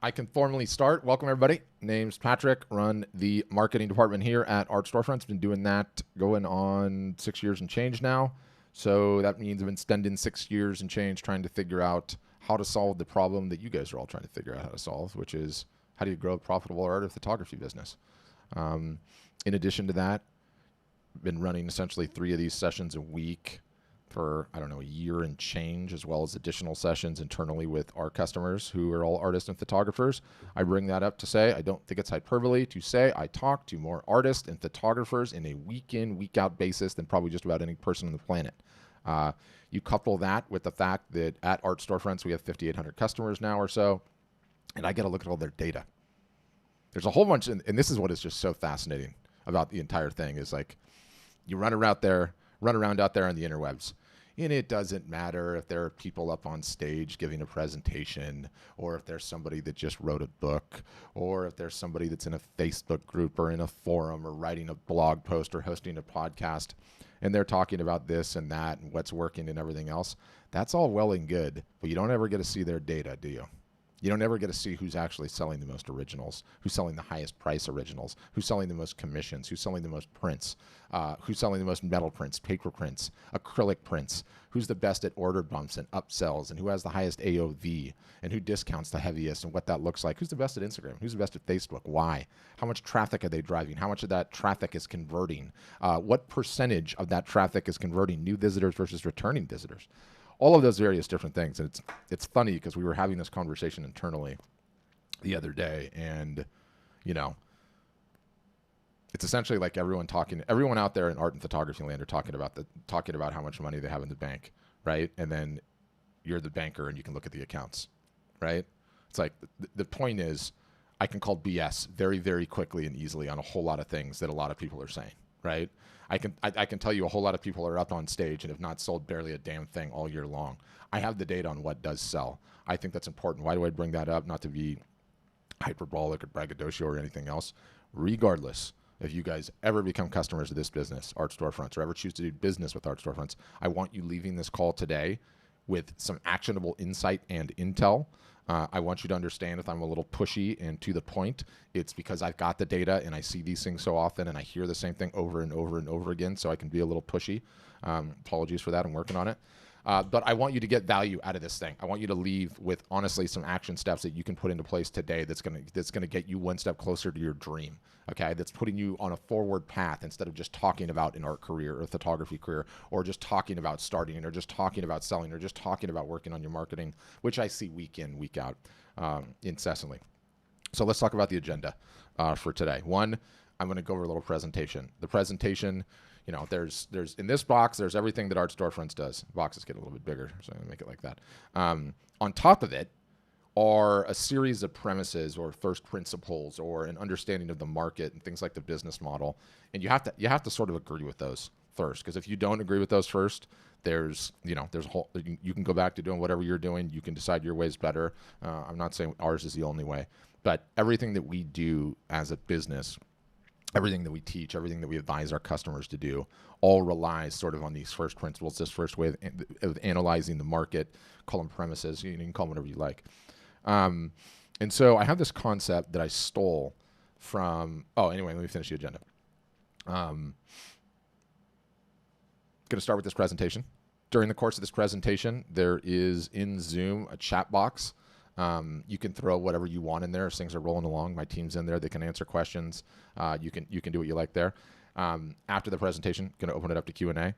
I can formally start. Welcome, everybody. Name's Patrick. Run the marketing department here at Art Storefronts. Been doing that going on 6 years and change now. So that means I've been spending 6 years and change trying to figure out how to solve the problem that you guys are all trying to figure out how to solve, which is how do you grow a profitable art or photography business? In addition to that, been running essentially 3 of these sessions a week for, I don't know, a year and change, as well as additional sessions internally with our customers who are all artists and photographers. I bring that up to say I don't think it's hyperbole to say I talk to more artists and photographers in a week in, week out basis than probably just about any person on the planet. You couple that with the fact that at Art Storefronts, we have 5,800 customers now or so, and I get to look at all their data. There's a whole bunch, and this is what is just so fascinating about the entire thing is like you run around out there on the interwebs. And it doesn't matter if there are people up on stage giving a presentation, or if there's somebody that just wrote a book, or if there's somebody that's in a Facebook group or in a forum or writing a blog post or hosting a podcast, and they're talking about this and that and what's working and everything else. That's all well and good, but you don't ever get to see their data, do you? You don't ever get to see who's actually selling the most originals, who's selling the highest price originals, who's selling the most commissions, who's selling the most prints, who's selling the most metal prints, paper prints, acrylic prints, who's the best at order bumps and upsells, and who has the highest AOV, and who discounts the heaviest and what that looks like. Who's the best at Instagram? Who's the best at Facebook? Why? How much traffic are they driving? How much of that traffic is converting? What percentage of that traffic is converting new visitors versus returning visitors? All of those various different things. And it's funny because we were having this conversation internally the other day, and it's essentially like everyone out there in art and photography land are talking about how much money they have in the bank, right? And then you're the banker and you can look at the accounts, right? It's like the point is I can call BS very, very quickly and easily on a whole lot of things that a lot of people are saying, right? I can tell you a whole lot of people are up on stage and have not sold barely a damn thing all year long. I have the data on what does sell. I think that's important. Why do I bring that up? Not to be hyperbolic or braggadocio or anything else. Regardless, if you guys ever become customers of this business, Art Storefronts, or ever choose to do business with Art Storefronts, I want you leaving this call today with some actionable insight and intel. I want you to understand if I'm a little pushy and to the point, it's because I've got the data and I see these things so often and I hear the same thing over and over and over again, so I can be a little pushy. Apologies for that. I'm working on it. But I want you to get value out of this thing. I want you to leave with, honestly, some action steps that you can put into place today that's gonna get you one step closer to your dream, okay? That's putting you on a forward path instead of just talking about an art career or a photography career, or just talking about starting, or just talking about selling, or just talking about working on your marketing, which I see week in, week out, incessantly. So let's talk about the agenda for today. One, I'm gonna go over a little presentation. The presentation, there's in this box, there's everything that Art Storefronts does. Boxes get a little bit bigger, so I'm gonna make it like that. On top of it are a series of premises or first principles or an understanding of the market and things like the business model. And you have to sort of agree with those first, because if you don't agree with those first, there's a whole, you can go back to doing whatever you're doing. You can decide your way's better. I'm not saying ours is the only way, but everything that we do as a business, everything that we teach, everything that we advise our customers to do, all relies sort of on these first principles, this first way of analyzing the market. Call them premises. You can call them whatever you like. And so I have this concept that I stole from, anyway, let me finish the agenda. Going to start with this presentation. During the course of this presentation, there is in Zoom a chat box. You can throw whatever you want in there as things are rolling along. My team's in there. They can answer questions. You can do what you like there. After the presentation, going to open it up to Q&A,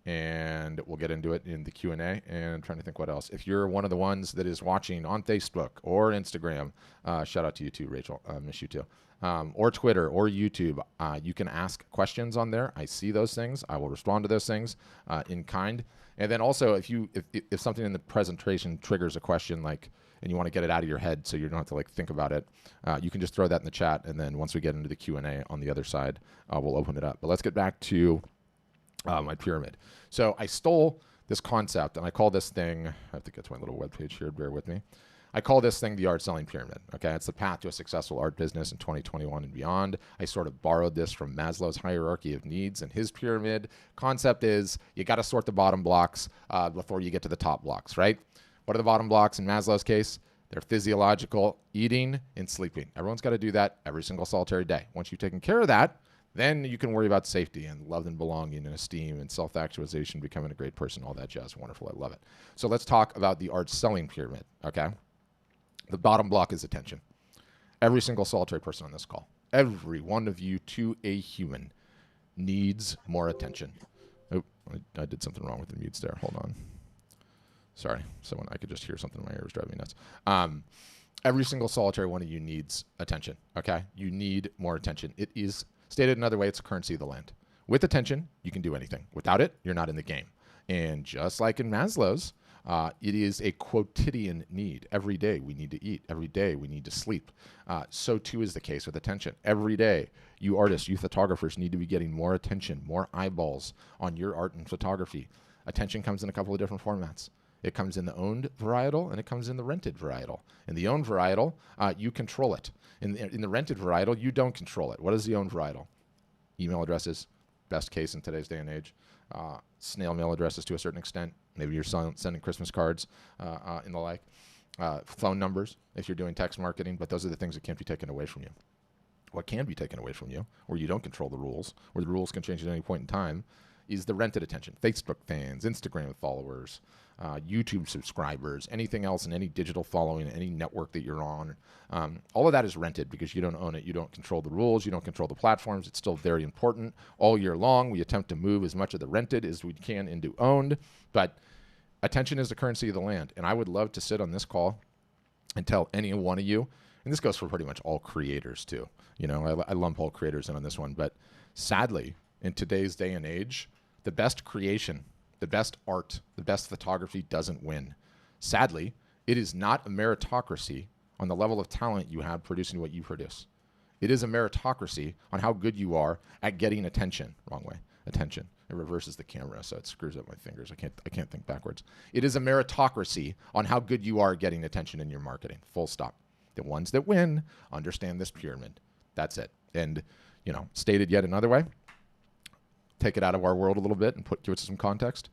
and we'll get into it in the Q&A. And trying to think what else. If you're one of the ones that is watching on Facebook or Instagram, shout out to you too, Rachel. Miss you too. Or Twitter or YouTube, you can ask questions on there. I see those things. I will respond to those things in kind. And then also, if something in the presentation triggers a question, and you want to get it out of your head so you don't have to think about it, you can just throw that in the chat, and then once we get into the Q&A on the other side, we'll open it up. But let's get back to my pyramid. So I stole this concept, and I call this thing, I have to get to my little webpage here, bear with me. I call this thing the art selling pyramid. Okay, it's the path to a successful art business in 2021 and beyond. I sort of borrowed this from Maslow's hierarchy of needs, and his pyramid concept is you got to sort the bottom blocks before you get to the top blocks, right? What are the bottom blocks in Maslow's case? Their physiological, eating and sleeping. Everyone's got to do that every single solitary day. Once you've taken care of that, then you can worry about safety and love and belonging and esteem and self-actualization, becoming a great person, all that jazz. Wonderful. I love it. So let's talk about the art selling pyramid, okay? The bottom block is attention. Every single solitary person on this call, every one of you to a human, needs more attention. Oh, I did something wrong with the mutes there. Hold on. Sorry. I could just hear something in my ear. Was driving me nuts. Every single solitary one of you needs attention, okay? You need more attention. It is, stated another way, it's a currency of the land. With attention, you can do anything. Without it, you're not in the game. And just like in Maslow's, it is a quotidian need. Every day we need to eat. Every day we need to sleep. So too is the case with attention. Every day, you artists, you photographers need to be getting more attention, more eyeballs on your art and photography. Attention comes in a couple of different formats. It comes in the owned varietal and it comes in the rented varietal. In the owned varietal, you control it. In the rented varietal, you don't control it. What is the owned varietal? Email addresses, best case in today's day and age. Snail mail addresses to a certain extent. Maybe you're sending Christmas cards and the like. Phone numbers if you're doing text marketing, but those are the things that can't be taken away from you. What can be taken away from you, where you don't control the rules, where the rules can change at any point in time, is the rented attention. Facebook fans, Instagram followers, YouTube subscribers, anything else in any digital following, any network that you're on. All of that is rented because you don't own it. You don't control the rules. You don't control the platforms. It's still very important. All year long, we attempt to move as much of the rented as we can into owned, but attention is the currency of the land. And I would love to sit on this call and tell any one of you, and this goes for pretty much all creators too. You know, I lump all creators in on this one, but sadly, in today's day and age, the best creation, the best art, the best photography doesn't win. Sadly, it is not a meritocracy on the level of talent you have producing what you produce. It is a meritocracy on how good you are at getting attention. Wrong way. Attention. It reverses the camera, so it screws up my fingers. I can't think backwards. It is a meritocracy on how good you are at getting attention in your marketing. Full stop. The ones that win understand this pyramid. That's it. And, you know, stated yet another way, take it out of our world a little bit and give it some context.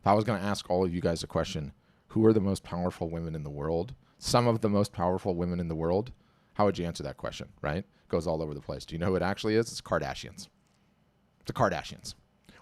If I was going to ask all of you guys a question, who are the most powerful women in the world? Some of the most powerful women in the world. How would you answer that question, right? Goes all over the place. Do you know who it actually is? It's Kardashians. The Kardashians.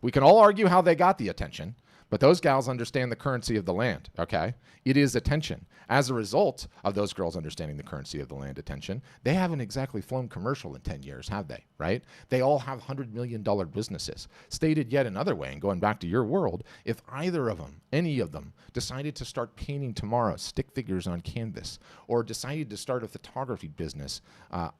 We can all argue how they got the attention, but those gals understand the currency of the land, okay? It is attention. As a result of those girls understanding the currency of the land, attention, they haven't exactly flown commercial in 10 years, have they, right? They all have $100 million businesses. Stated yet another way, and going back to your world, if either of them, any of them, decided to start painting tomorrow, stick figures on canvas, or decided to start a photography business,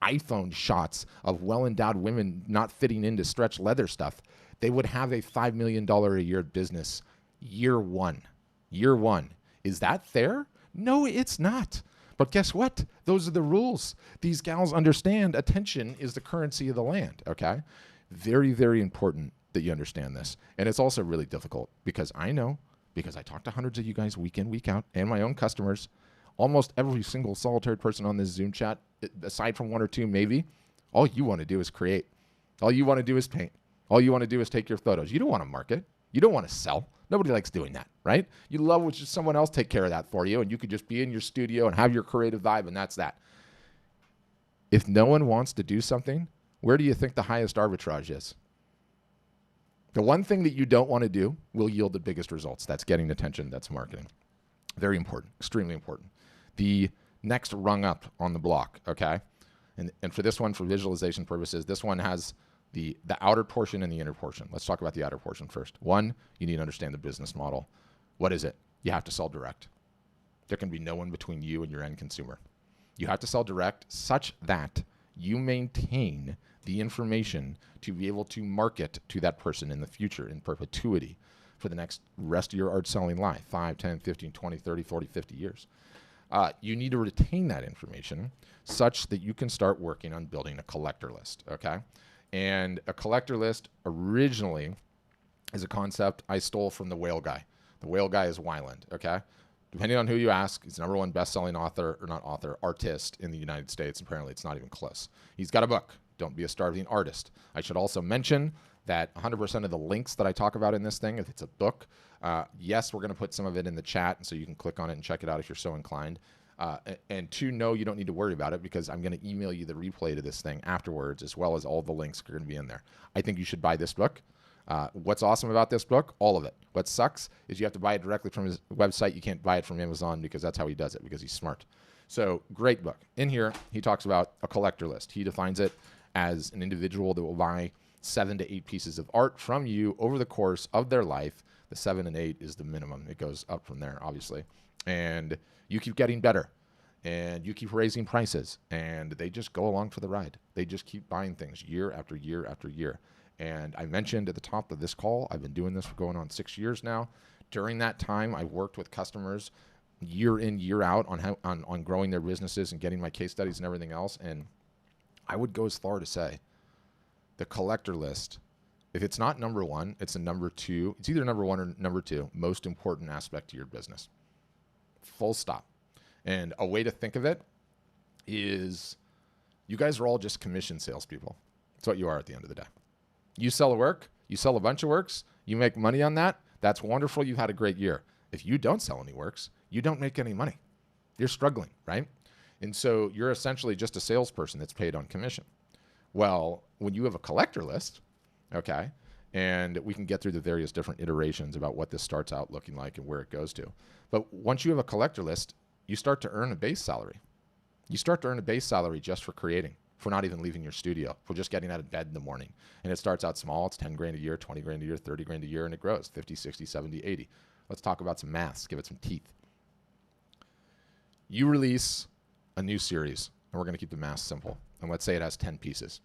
iPhone shots of well-endowed women not fitting into stretch leather stuff, they would have a $5 million a year business year one. Year one. Is that fair? No, it's not. But guess what? Those are the rules. These gals understand attention is the currency of the land, okay? Very, very important that you understand this. And it's also really difficult because I know, because I talk to hundreds of you guys week in, week out, and my own customers, almost every single solitary person on this Zoom chat, aside from one or two maybe, all you want to do is create. All you want to do is paint. All you want to do is take your photos. You don't want to market. You don't want to sell. Nobody likes doing that, right? You love when just someone else take care of that for you, and you could just be in your studio and have your creative vibe, and that's that. If no one wants to do something, where do you think the highest arbitrage is? The one thing that you don't want to do will yield the biggest results. That's getting attention. That's marketing. Very important. Extremely important. The next rung up on the block, okay? And for this one, for visualization purposes, this one has the outer portion and the inner portion. Let's talk about the outer portion first. One, you need to understand the business model. What is it? You have to sell direct. There can be no one between you and your end consumer. You have to sell direct such that you maintain the information to be able to market to that person in the future in perpetuity for the next rest of your art selling life, 5, 10, 15, 20, 30, 40, 50 years. You need to retain that information such that you can start working on building a collector list, okay? And a collector list originally is a concept I stole from the whale guy. The whale guy is Weiland, okay? Depending on who you ask, he's the #1 best-selling author, or not author, artist in the United States. Apparently, it's not even close. He's got a book, Don't Be a Starving Artist. I should also mention that 100% of the links that I talk about in this thing, if it's a book, yes, we're going to put some of it in the chat, and so you can click on it and check it out if you're so inclined. And two, no, you don't need to worry about it because I'm going to email you the replay to this thing afterwards, as well as all the links are going to be in there. I think you should buy this book. What's awesome about this book? All of it. What sucks is you have to buy it directly from his website. You can't buy it from Amazon because that's how he does it, because he's smart. So great book. In here, he talks about a collector list. He defines it as an individual that will buy 7 to 8 pieces of art from you over the course of their life. The 7 and 8 is the minimum. It goes up from there, obviously. And you keep getting better. And you keep raising prices. And they just go along for the ride. They just keep buying things year after year after year. And I mentioned at the top of this call, I've been doing this for going on 6 years now. During that time, I've worked with customers year in, year out on growing their businesses and getting my case studies and everything else. And I would go as far to say the collector list, if it's not number one, it's a number two. It's either number one or number two most important aspect to your business. Full stop. And a way to think of it is you guys are all just commission salespeople. That's what you are at the end of the day. You sell a work, you sell a bunch of works, you make money on that. That's wonderful. You've had a great year. If you don't sell any works, you don't make any money. You're struggling, right? And so you're essentially just a salesperson that's paid on commission. Well, when you have a collector list, okay, and we can get through the various different iterations about what this starts out looking like and where it goes to. But once you have a collector list, you start to earn a base salary. You start to earn a base salary just for creating, for not even leaving your studio, for just getting out of bed in the morning. And it starts out small. It's 10 grand a year, 20 grand a year, 30 grand a year, and it grows 50, 60, 70, 80. Let's talk about some maths, give it some teeth. You release a new series, and we're going to keep the math simple. And let's say it has 10 pieces.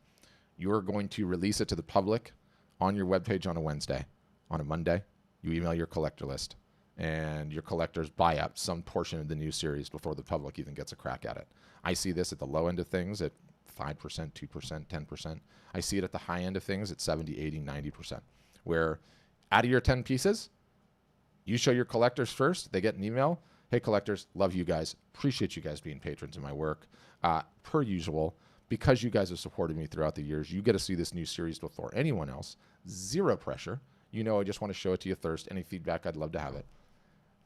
You're going to release it to the public on your webpage on a Wednesday. On a Monday, you email your collector list, and your collectors buy up some portion of the new series before the public even gets a crack at it. I see this at the low end of things at 5%, 2%, 10%. I see it at the high end of things at 70, 80, 90%, where out of your 10 pieces, you show your collectors first, they get an email. Hey, collectors, love you guys. Appreciate you guys being patrons of my work. Per usual, because you guys have supported me throughout the years, you get to see this new series before anyone else. Zero pressure. You know, I just want to show it to you first. Any feedback, I'd love to have it.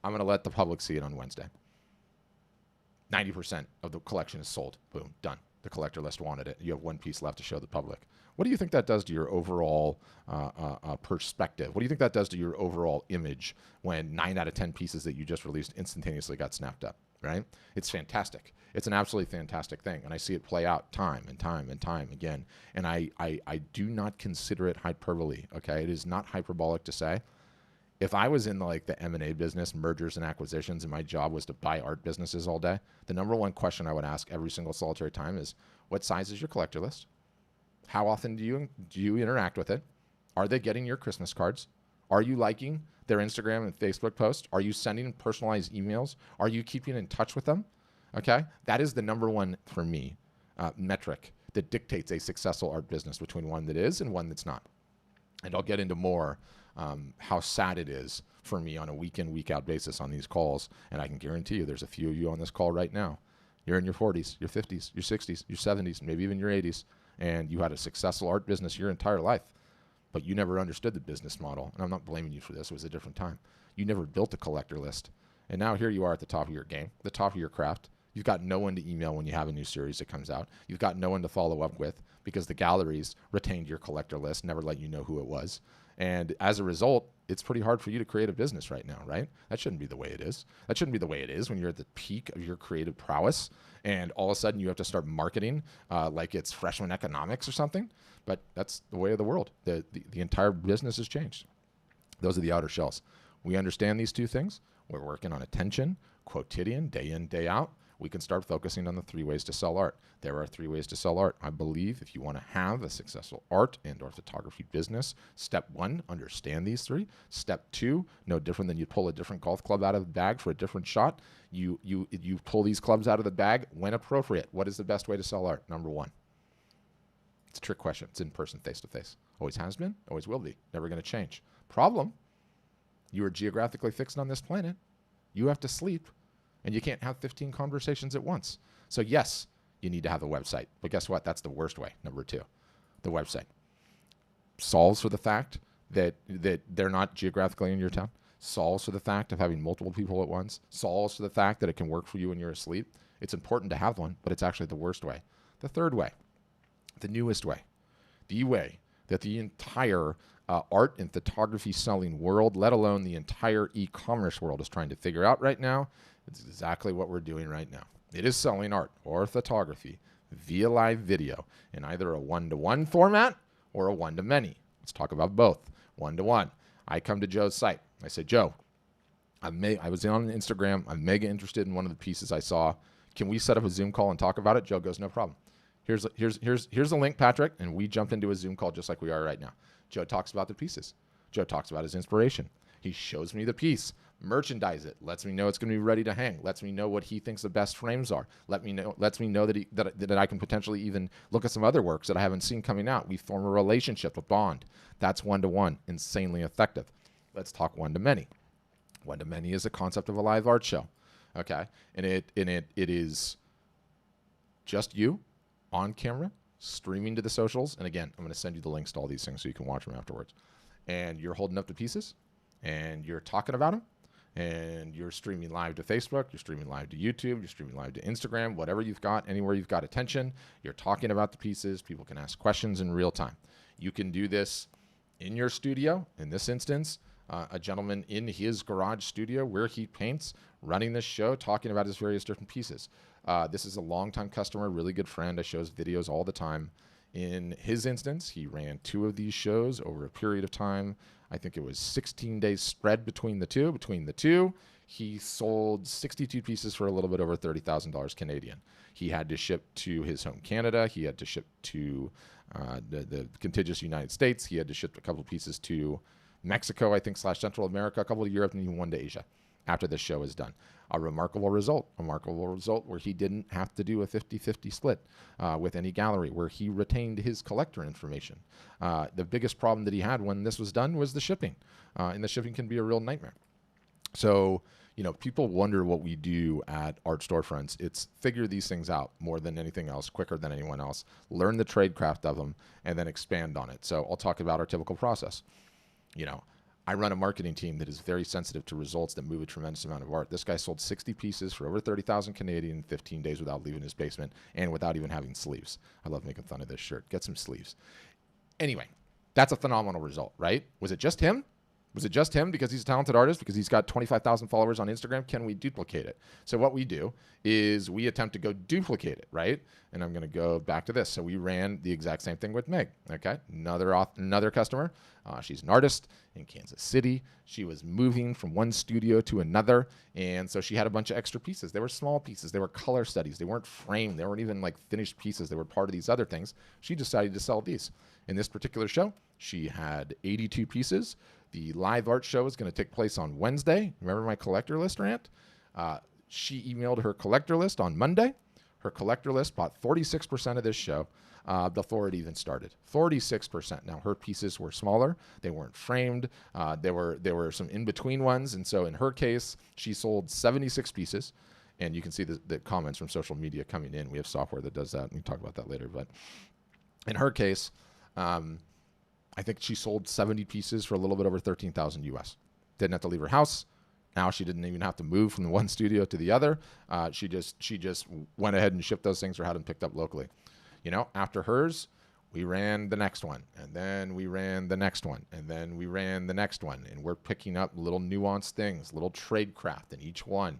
I'm going to let the public see it on Wednesday. 90% of the collection is sold. Boom, done. The collector list wanted it. You have one piece left to show the public. What do you think that does to your overall perspective? What do you think that does to your overall image when 9 out of 10 pieces that you just released instantaneously got snapped up, right? It's fantastic. It's an absolutely fantastic thing. And I see it play out time and time and time again. And I do not consider it hyperbole, okay? It is not hyperbolic to say. If I was in like the M&A business, mergers and acquisitions, and my job was to buy art businesses all day, the number one question I would ask every single solitary time is, what size is your collector list? How often do you interact with it? Are they getting your Christmas cards? Are you liking their Instagram and Facebook posts? Are you sending personalized emails? Are you keeping in touch with them? Okay, that is the number one, for me, metric that dictates a successful art business between one that is and one that's not. And I'll get into more how sad it is for me on a week in, week out basis on these calls. And I can guarantee you there's a few of you on this call right now. You're in your 40s, your 50s, your 60s, your 70s, maybe even your 80s. And you had a successful art business your entire life, but you never understood the business model. And I'm not blaming you for this. It was a different time. You never built a collector list. And now here you are at the top of your game, the top of your craft. You've got no one to email when you have a new series that comes out. You've got no one to follow up with because the galleries retained your collector list, never let you know who it was. And as a result, it's pretty hard for you to create a business right now, right? That shouldn't be the way it is. That shouldn't be the way it is when you're at the peak of your creative prowess and all of a sudden you have to start marketing like it's freshman economics or something. But that's the way of the world. The entire business has changed. Those are the outer shells. We understand these two things. We're working on attention, quotidian, day in, day out. We can start focusing on the 3 ways to sell art. There are 3 ways to sell art. I believe if you want to have a successful art and or photography business, step 1, understand these 3. Step 2, no different than you pull a different golf club out of the bag for a different shot. You pull these clubs out of the bag when appropriate. What is the best way to sell art? Number 1. It's a trick question. It's in person, face to face. Always has been, always will be. Never going to change. Problem, you are geographically fixed on this planet. You have to sleep. And you can't have 15 conversations at once. So yes, you need to have a website. But guess what? That's the worst way. Number 2, the website solves for the fact that they're not geographically in your town. solves for the fact of having multiple people at once, solves for the fact that it can work for you when you're asleep. It's important to have one, but it's actually the worst way. The third way, the newest way, the way that the entire art and photography selling world, let alone the entire e-commerce world, is trying to figure out right now. It's exactly what we're doing right now. It is selling art or photography via live video in either a one-to-one format or a one-to-many. Let's talk about both. One-to-one. I come to Joe's site. I say, Joe, I was on Instagram. I'm mega interested in one of the pieces I saw. Can we set up a Zoom call and talk about it? Joe goes, no problem. Here's a link, Patrick, and we jumped into a Zoom call just like we are right now. Joe talks about the pieces. Joe talks about his inspiration. He shows me the piece, merchandise it, lets me know it's going to be ready to hang, lets me know what he thinks the best frames are, lets me know that I can potentially even look at some other works that I haven't seen coming out. We form a relationship, a bond. That's one-to-one, insanely effective. Let's talk one-to-many. One-to-many is a concept of a live art show, okay? And it is just you on camera, streaming to the socials. And again, I'm going to send you the links to all these things so you can watch them afterwards. And you're holding up the pieces, and you're talking about them, and you're streaming live to Facebook, you're streaming live to YouTube, you're streaming live to Instagram, whatever you've got, anywhere you've got attention, you're talking about the pieces. People can ask questions in real time. You can do this in your studio. In this instance, a gentleman in his garage studio where he paints, running this show, talking about his various different pieces. This is a longtime customer, really good friend. I show his videos all the time. In his instance, he ran 2 of these shows over a period of time. I think it was 16 days spread between the two. Between the two, he sold 62 pieces for a little bit over $30,000 Canadian. He had to ship to his home Canada. He had to ship to the contiguous United States. He had to ship a couple pieces to Mexico, I think, / Central America, a couple to Europe, and even one to Asia after this show is done. A remarkable result where he didn't have to do a 50-50 split with any gallery, where he retained his collector information. The biggest problem that he had when this was done was the shipping, and the shipping can be a real nightmare. So, people wonder what we do at art storefronts. It's figure these things out more than anything else, quicker than anyone else, learn the trade craft of them, and then expand on it. So I'll talk about our typical process. I run a marketing team that is very sensitive to results that move a tremendous amount of art. This guy sold 60 pieces for over 30,000 Canadian in 15 days without leaving his basement and without even having sleeves. I love making fun of this shirt. Get some sleeves. Anyway, that's a phenomenal result, right? Was it just him? Was it just him because he's a talented artist, because he's got 25,000 followers on Instagram? Can we duplicate it? So what we do is we attempt to go duplicate it, right? And I'm going to go back to this. So we ran the exact same thing with Meg, okay? Another customer. She's an artist in Kansas City. She was moving from one studio to another, and so she had a bunch of extra pieces. They were small pieces. They were color studies. They weren't framed. They weren't even like finished pieces. They were part of these other things. She decided to sell these. In this particular show, she had 82 pieces. The live art show is going to take place on Wednesday. Remember my collector list rant? She emailed her collector list on Monday. Her collector list bought 46% of this show before it even started. 46%. Now, her pieces were smaller. They weren't framed. There were some in-between ones. And so in her case, she sold 76 pieces. And you can see the comments from social media coming in. We have software that does that. We can talk about that later. But in her case, I think she sold 70 pieces for a little bit over 13,000 US. Didn't have to leave her house. Now she didn't even have to move from the one studio to the other. She just went ahead and shipped those things or had them picked up locally. After hers, we ran the next one, and then we ran the next one, and then we ran the next one, and we're picking up little nuanced things, little trade craft in each one.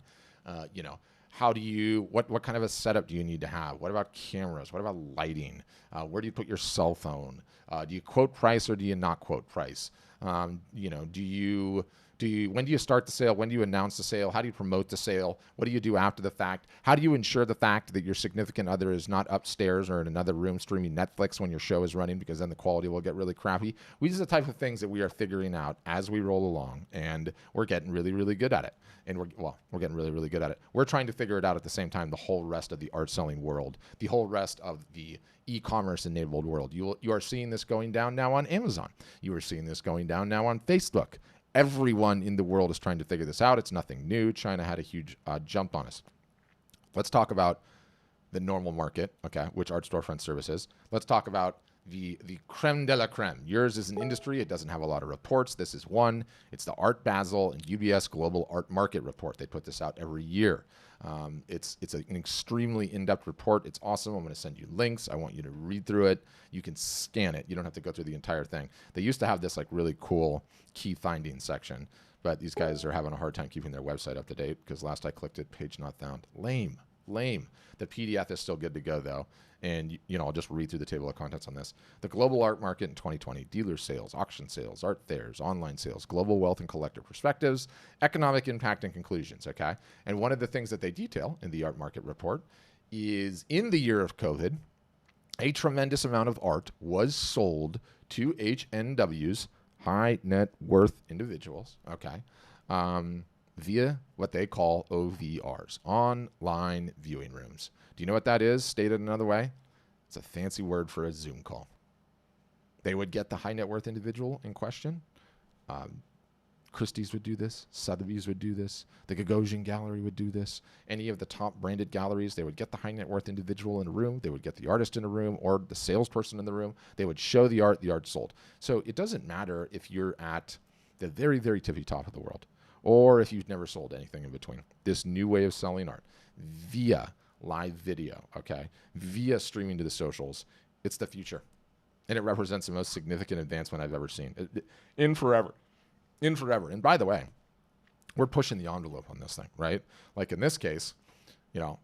How do you, what kind of a setup do you need to have? What about cameras? What about lighting? Where do you put your cell phone? Do you quote price or do you not quote price? When do you start the sale? When do you announce the sale? How do you promote the sale? What do you do after the fact? How do you ensure the fact that your significant other is not upstairs or in another room streaming Netflix when your show is running, because then the quality will get really crappy? These are the type of things that we are figuring out as we roll along, and we're getting really, really good at it. And we're getting really, really good at it. We're trying to figure it out at the same time the whole rest of the art selling world, the whole rest of the e-commerce enabled world. You are seeing this going down now on Amazon. You are seeing this going down now on Facebook. Everyone in the world is trying to figure this out. It's nothing new. China had a huge jump on us. Let's talk about the normal market, okay, which art storefront services. Let's talk about the creme de la creme. Yours is an industry. It doesn't have a lot of reports. This is one. It's the Art Basel and UBS Global Art Market Report. They put this out every year. It's an extremely in-depth report. It's awesome. I'm going to send you links. I want you to read through it. You can scan it. You don't have to go through the entire thing. They used to have this like really cool key findings section, but these guys are having a hard time keeping their website up to date because last I clicked it, page not found. Lame. The PDF is still good to go though. And I'll just read through the table of contents on this. The global art market in 2020, dealer sales, auction sales, art fairs, online sales, global wealth and collector perspectives, economic impact and conclusions, okay? And one of the things that they detail in the art market report is in the year of COVID, a tremendous amount of art was sold to HNWs, high net worth individuals, okay, via what they call OVRs, online viewing rooms. Do you know what that is? Stated another way, it's a fancy word for a Zoom call. They would get the high net worth individual in question. Christie's would do this. Sotheby's would do this. The Gagosian Gallery would do this. Any of the top branded galleries, they would get the high net worth individual in a room. They would get the artist in a room or the salesperson in the room. They would show the art sold. So it doesn't matter if you're at the very, very tippy top of the world or if you've never sold anything in between. This new way of selling art via live video, okay, via streaming to the socials, it's the future. And it represents the most significant advancement I've ever seen in forever. And by the way, we're pushing the envelope on this thing, right? Like in this case,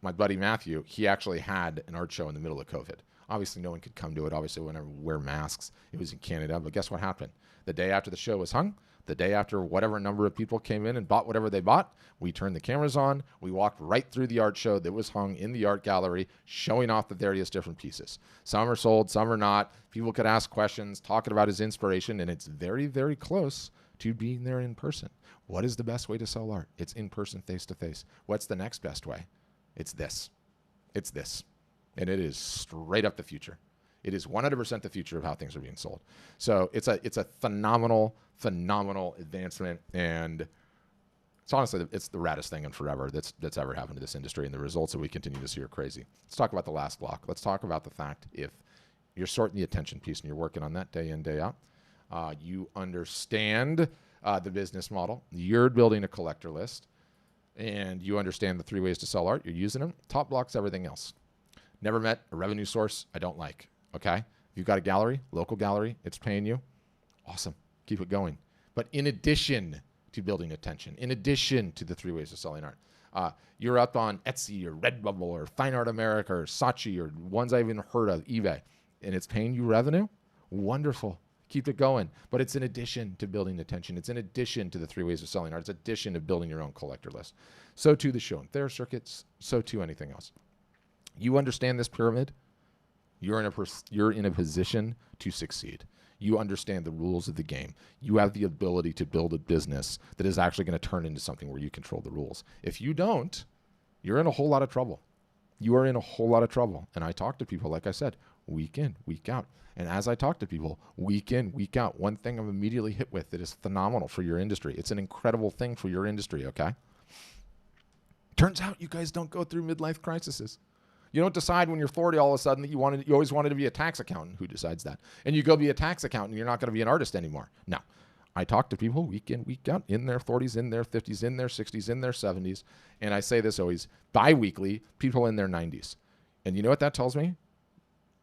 my buddy Matthew, he actually had an art show in the middle of COVID. Obviously, no one could come to it. Obviously, we never wear masks. It was in Canada. But guess what happened? The day after the show was hung, the day after whatever number of people came in and bought whatever they bought, we turned the cameras on. We walked right through the art show that was hung in the art gallery, showing off the various different pieces. Some are sold, some are not. People could ask questions, talking about his inspiration, and it's very, very close to being there in person. What is the best way to sell art? It's in person, face to face. What's the next best way? It's this. And it is straight up the future. It is 100% the future of how things are being sold. So it's a phenomenal advancement, and it's honestly it's the raddest thing in forever that's ever happened to this industry, and the results that we continue to see are crazy. Let's talk about the last block. Let's talk about the fact if you're sorting the attention piece and you're working on that day in, day out, you understand the business model, you're building a collector list, and you understand the 3 ways to sell art, you're using them, top block's everything else. Never met a revenue source I don't like. Okay, if you've got a gallery, local gallery, it's paying you, awesome, keep it going. But in addition to building attention, in addition to the 3 ways of selling art, you're up on Etsy or Redbubble or Fine Art America or Saatchi or ones I even heard of, eBay, and it's paying you revenue, wonderful, keep it going. But it's in addition to building attention. It's in addition to the 3 ways of selling art. It's in addition to building your own collector list. So too the show and fair circuits, so too anything else. You understand this pyramid, you're in a position to succeed. You understand the rules of the game. You have the ability to build a business that is actually going to turn into something where you control the rules. If you don't, you're in a whole lot of trouble. You are in a whole lot of trouble. And I talk to people, like I said, week in, week out. And as I talk to people week in, week out, one thing I'm immediately hit with that is phenomenal for your industry. It's an incredible thing for your industry, okay? Turns out you guys don't go through midlife crises. You don't decide when you're 40 all of a sudden that you always wanted to be a tax accountant. Who decides that? And you go be a tax accountant and you're not going to be an artist anymore. No. I talk to people week in, week out, in their 40s, in their 50s, in their 60s, in their 70s. And I say this always, bi-weekly, people in their 90s. And you know what that tells me?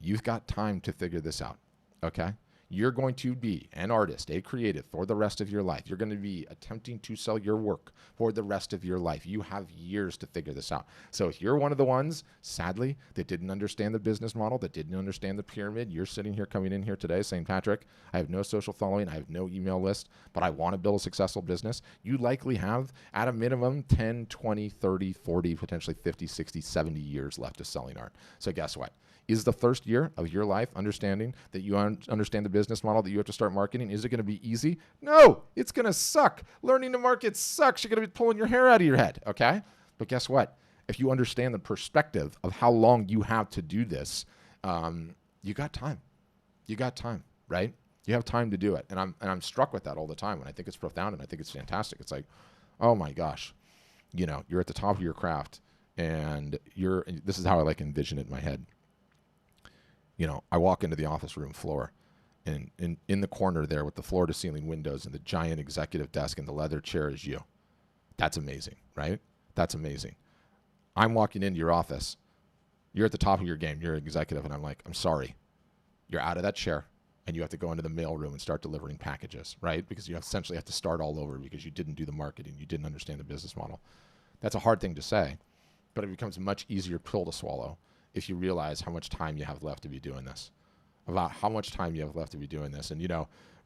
You've got time to figure this out, okay? You're going to be an artist, a creative for the rest of your life. You're going to be attempting to sell your work for the rest of your life. You have years to figure this out. So if you're one of the ones, sadly, that didn't understand the business model, that didn't understand the pyramid, you're sitting here coming in here today saying, Patrick, I have no social following, I have no email list, but I want to build a successful business. You likely have, at a minimum, 10, 20, 30, 40, potentially 50, 60, 70 years left of selling art. So guess what? Is the first year of your life understanding that you understand the business model that you have to start marketing, is it going to be easy? No, it's going to suck. Learning to market sucks. You're going to be pulling your hair out of your head, okay? But guess what? If you understand the perspective of how long you have to do this, you got time. You got time, right? You have time to do it. And I'm struck with that all the time, and I think it's profound and I think it's fantastic. It's like, oh my gosh, you're at the top of your craft. and this is how I like envision it in my head. I walk into the office room floor, and in the corner there with the floor to ceiling windows and the giant executive desk and the leather chair is you. That's amazing, right? That's amazing. I'm walking into your office. You're at the top of your game. You're an executive, and I'm like, I'm sorry. You're out of that chair, and you have to go into the mail room and start delivering packages, right? Because you essentially have to start all over because you didn't do the marketing. You didn't understand the business model. That's a hard thing to say, but it becomes a much easier pill to swallow if you realize how much time you have left to be doing this. About how much time you have left to be doing this. And,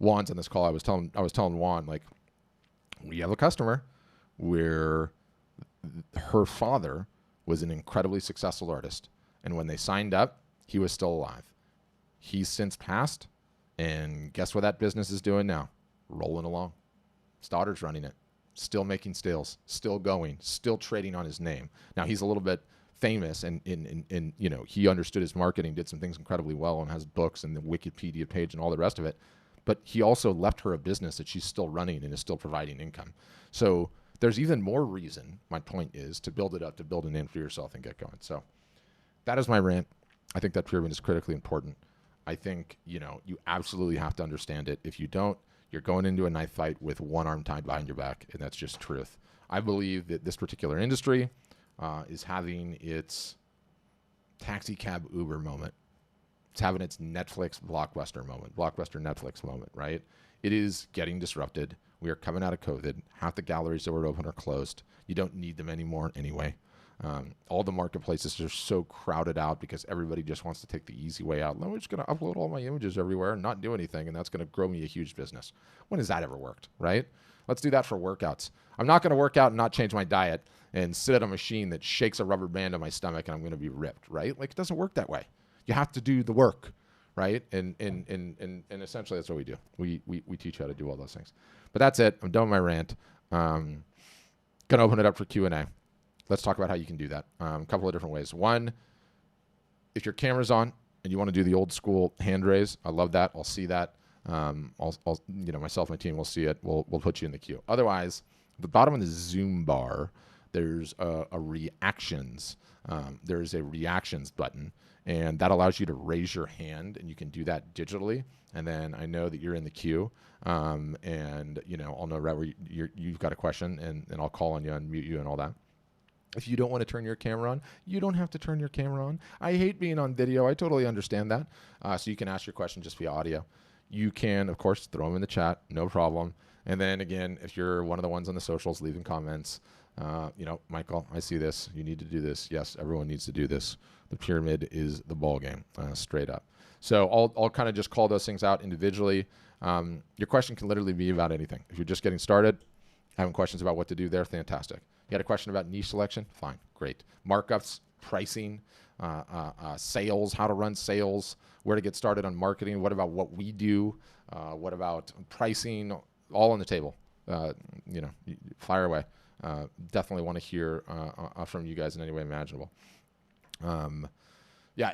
Juan's on this call. I was telling Juan, like, we have a customer where her father was an incredibly successful artist. And when they signed up, he was still alive. He's since passed. And guess what that business is doing now? Rolling along. His daughter's running it. Still making sales. Still going. Still trading on his name. Now, he's a little bit famous and he understood his marketing, did some things incredibly well, and has books and the Wikipedia page and all the rest of it. But he also left her a business that she's still running and is still providing income. So there's even more reason, my point is, to build it up, to build a name for yourself and get going. So that is my rant. I think that pyramid is critically important. I think, you absolutely have to understand it. If you don't, you're going into a knife fight with one arm tied behind your back, and that's just truth. I believe that this particular industry is having its taxi cab Uber moment. It's having its Netflix Blockbuster moment, Blockbuster Netflix moment, right? It is getting disrupted. We are coming out of COVID. Half the galleries that were open are closed. You don't need them anymore anyway. All the marketplaces are so crowded out because everybody just wants to take the easy way out. I'm just going to upload all my images everywhere and not do anything, and that's going to grow me a huge business. When has that ever worked, right? Let's do that for workouts. I'm not going to work out and not change my diet and sit at a machine that shakes a rubber band on my stomach and I'm going to be ripped, right? Like, it doesn't work that way. You have to do the work, right? And essentially that's what we do. We teach how to do all those things. But that's it. I'm done with my rant. Going to open it up for Q&A. Let's talk about how you can do that. A couple of different ways. One, if your camera's on and you want to do the old school hand raise, I love that. I'll see that. Myself and my team will see it. We'll put you in the queue. Otherwise, at the bottom of the Zoom bar, there's a reactions. There's a reactions button, and that allows you to raise your hand, and you can do that digitally. And then I know that you're in the queue, and I'll know right where you've got a question, and I'll call on you and mute you and all that. If you don't want to turn your camera on, you don't have to turn your camera on. I hate being on video. I totally understand that. So you can ask your question just via audio. You can, of course, throw them in the chat, no problem. And then again, if you're one of the ones on the socials leaving comments, Michael, I see this. You need to do this. Yes, everyone needs to do this. The pyramid is the ball game, straight up. So I'll kind of just call those things out individually. Your question can literally be about anything. If you're just getting started, having questions about what to do there, fantastic. You had a question about niche selection? Fine, great. Markups, pricing, sales, how to run sales, where to get started on marketing, what about what we do, what about pricing, all on the table. Fire away. Definitely want to hear from you guys in any way imaginable.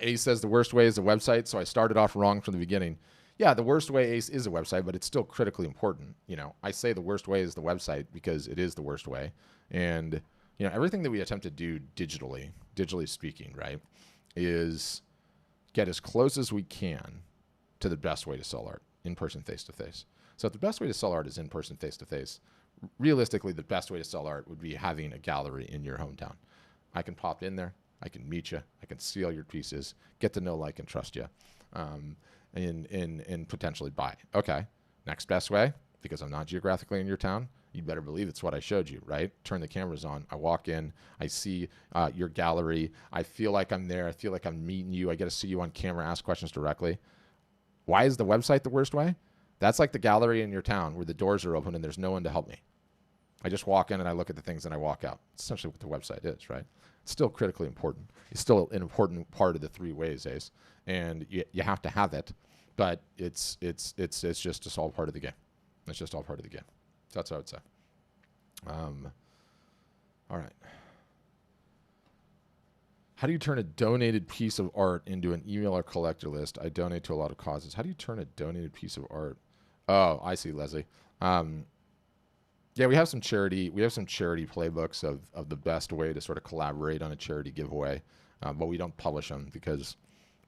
Ace says the worst way is the website, so I started off wrong from the beginning. Yeah, the worst way, Ace, is a website, but it's still critically important. I say the worst way is the website because it is the worst way. And, everything that we attempt to do digitally speaking, right, is get as close as we can to the best way to sell art, in-person, face-to-face. So if the best way to sell art is in-person, face-to-face, realistically, the best way to sell art would be having a gallery in your hometown. I can pop in there. I can meet you. I can see all your pieces, get to know, like, and trust you, and potentially buy. Okay, next best way, because I'm not geographically in your town, you better believe it's what I showed you, right? Turn the cameras on. I walk in. I see your gallery. I feel like I'm there. I feel like I'm meeting you. I get to see you on camera, ask questions directly. Why is the website the worst way? That's like the gallery in your town where the doors are open and there's no one to help me. I just walk in and I look at the things and I walk out. It's essentially what the website is, right? It's still critically important. It's still an important part of the three ways, Ace. And you have to have it, but it's just all part of the game. It's just all part of the game. So that's what I would say. All right. How do you turn a donated piece of art into an email or collector list? I donate to a lot of causes. How do you turn a donated piece of art? Oh, I see, Leslie. Yeah, we have some charity playbooks of the best way to sort of collaborate on a charity giveaway, but we don't publish them because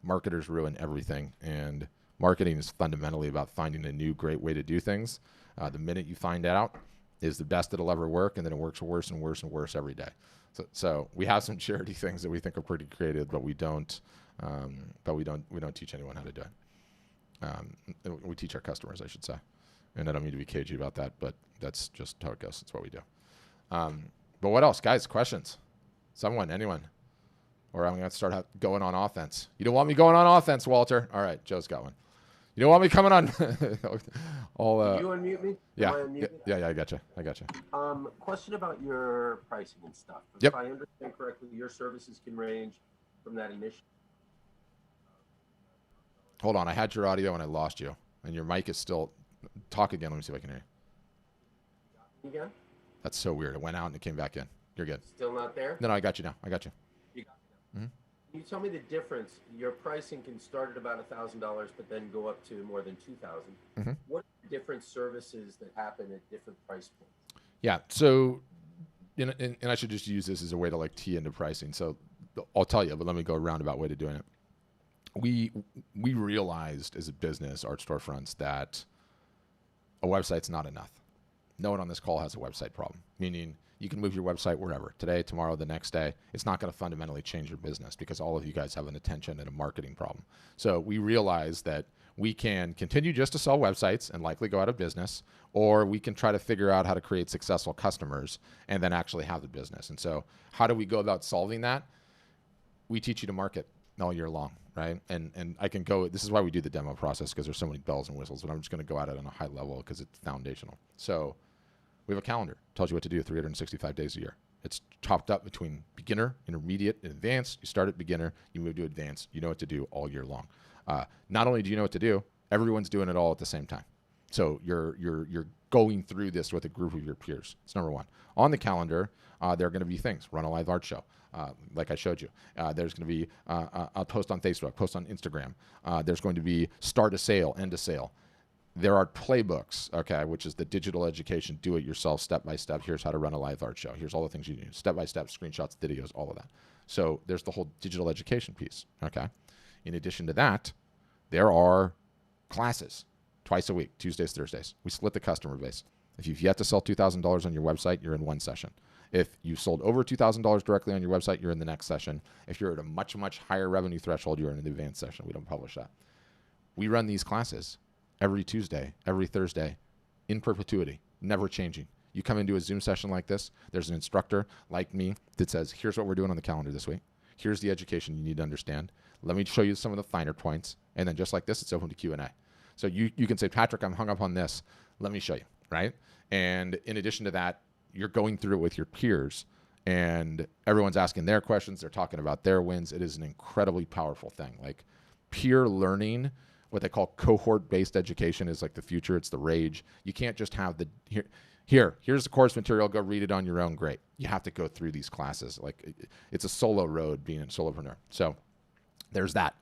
marketers ruin everything, and marketing is fundamentally about finding a new great way to do things. The minute you find out is the best it'll ever work, and then it works worse and worse and worse every day. So we have some charity things that we think are pretty creative, but we don't teach anyone how to do it. We teach our customers, I should say. And I don't mean to be cagey about that, but that's just how it goes. That's what we do. But what else, guys? Questions? Someone? Anyone? Or I'm going to start going on offense. You don't want me going on offense, Walter? All right, Joe's got one. You don't want me coming on? Did you unmute me? Yeah. I got you. Question about your pricing and stuff. Yep. If I understand correctly, your services can range from that initial. Hold on. I had your audio and I lost you. And your mic is still... Talk again. Let me see if I can hear you. Again? That's so weird. It went out and it came back in. You're good. Still not there? No, I got you now. You got me now. Can you tell me the difference? Your pricing can start at about $1,000, but then go up to more than $2,000. What are the different services that happen at different price points? Yeah. So, and I should just use this as a way to like tee into pricing. So I'll tell you, but let me go a roundabout way to doing it. We realized as a business, art storefronts, that a website's not enough. No one on this call has a website problem, meaning you can move your website wherever, today, tomorrow, the next day. It's not going to fundamentally change your business because all of you guys have an attention and a marketing problem. So we realized that we can continue just to sell websites and likely go out of business, or we can try to figure out how to create successful customers and then actually have the business. And so how do we go about solving that? We teach you to market all year long, right? And I can go, this is why we do the demo process, because there's so many bells and whistles, but I'm just going to go at it on a high level because it's foundational. So we have a calendar, tells you what to do 365 days a year. It's chopped up between beginner, intermediate, and advanced. You start at beginner, you move to advanced, you know what to do all year long. Not only do you know what to do, everyone's doing it all at the same time. So you're going through this with a group of your peers. It's number one. On the calendar, there are going to be things, run a live art show. Like I showed you, there's going to be a post on Facebook, post on Instagram. There's going to be start a sale, end a sale. There are playbooks, okay, which is the digital education, do it yourself, step by step. Here's how to run a live art show. Here's all the things you do, step by step, screenshots, videos, all of that. So there's the whole digital education piece, okay. In addition to that, there are classes twice a week, Tuesdays, Thursdays. We split the customer base. If you've yet to sell $2,000 on your website, you're in one session. If you sold over $2,000 directly on your website, you're in the next session. If you're at a much, much higher revenue threshold, you're in the advanced session. We don't publish that. We run these classes every Tuesday, every Thursday, in perpetuity, never changing. You come into a Zoom session like this, there's an instructor like me that says, here's what we're doing on the calendar this week. Here's the education you need to understand. Let me show you some of the finer points. And then just like this, it's open to Q&A. So you can say, Patrick, I'm hung up on this. Let me show you, right? And in addition to that, you're going through it with your peers and everyone's asking their questions. They're talking about their wins. It is an incredibly powerful thing. Like peer learning, what they call cohort-based education is like the future. It's the rage. You can't just have here's the course material. Go read it on your own. Great. You have to go through these classes. Like it's a solo road being a solopreneur. So there's that.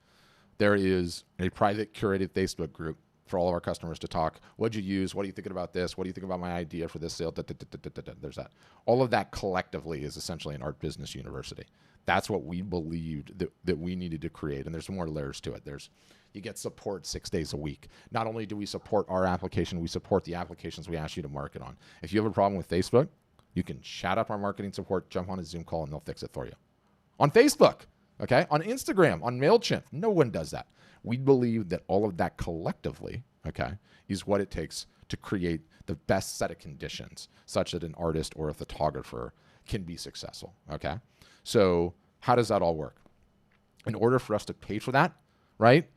There is a private curated Facebook group for all of our customers to talk. What'd you use? What are you thinking about this? What do you think about my idea for this sale? There's that. All of that collectively is essentially an art business university. That's what we believed that we needed to create. And there's more layers to it. You get support 6 days a week. Not only do we support our application, we support the applications we ask you to market on. If you have a problem with Facebook, you can chat up our marketing support, jump on a Zoom call, and they'll fix it for you. On Facebook, okay? On Instagram, on MailChimp, no one does that. We believe that all of that collectively, okay, is what it takes to create the best set of conditions such that an artist or a photographer can be successful, okay? So how does that all work? In order for us to pay for that, right,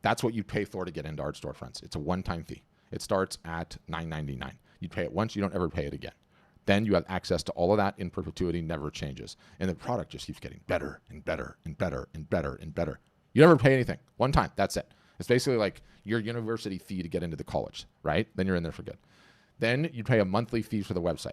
that's what you pay for to get into Art Storefronts. It's a one-time fee. It starts at $9.99. You pay it once, you don't ever pay it again. Then you have access to all of that in perpetuity, never changes. And the product just keeps getting better and better and better and better and better. You never pay anything. One time, that's it. It's basically like your university fee to get into the college, right? Then you're in there for good. Then you pay a monthly fee for the website.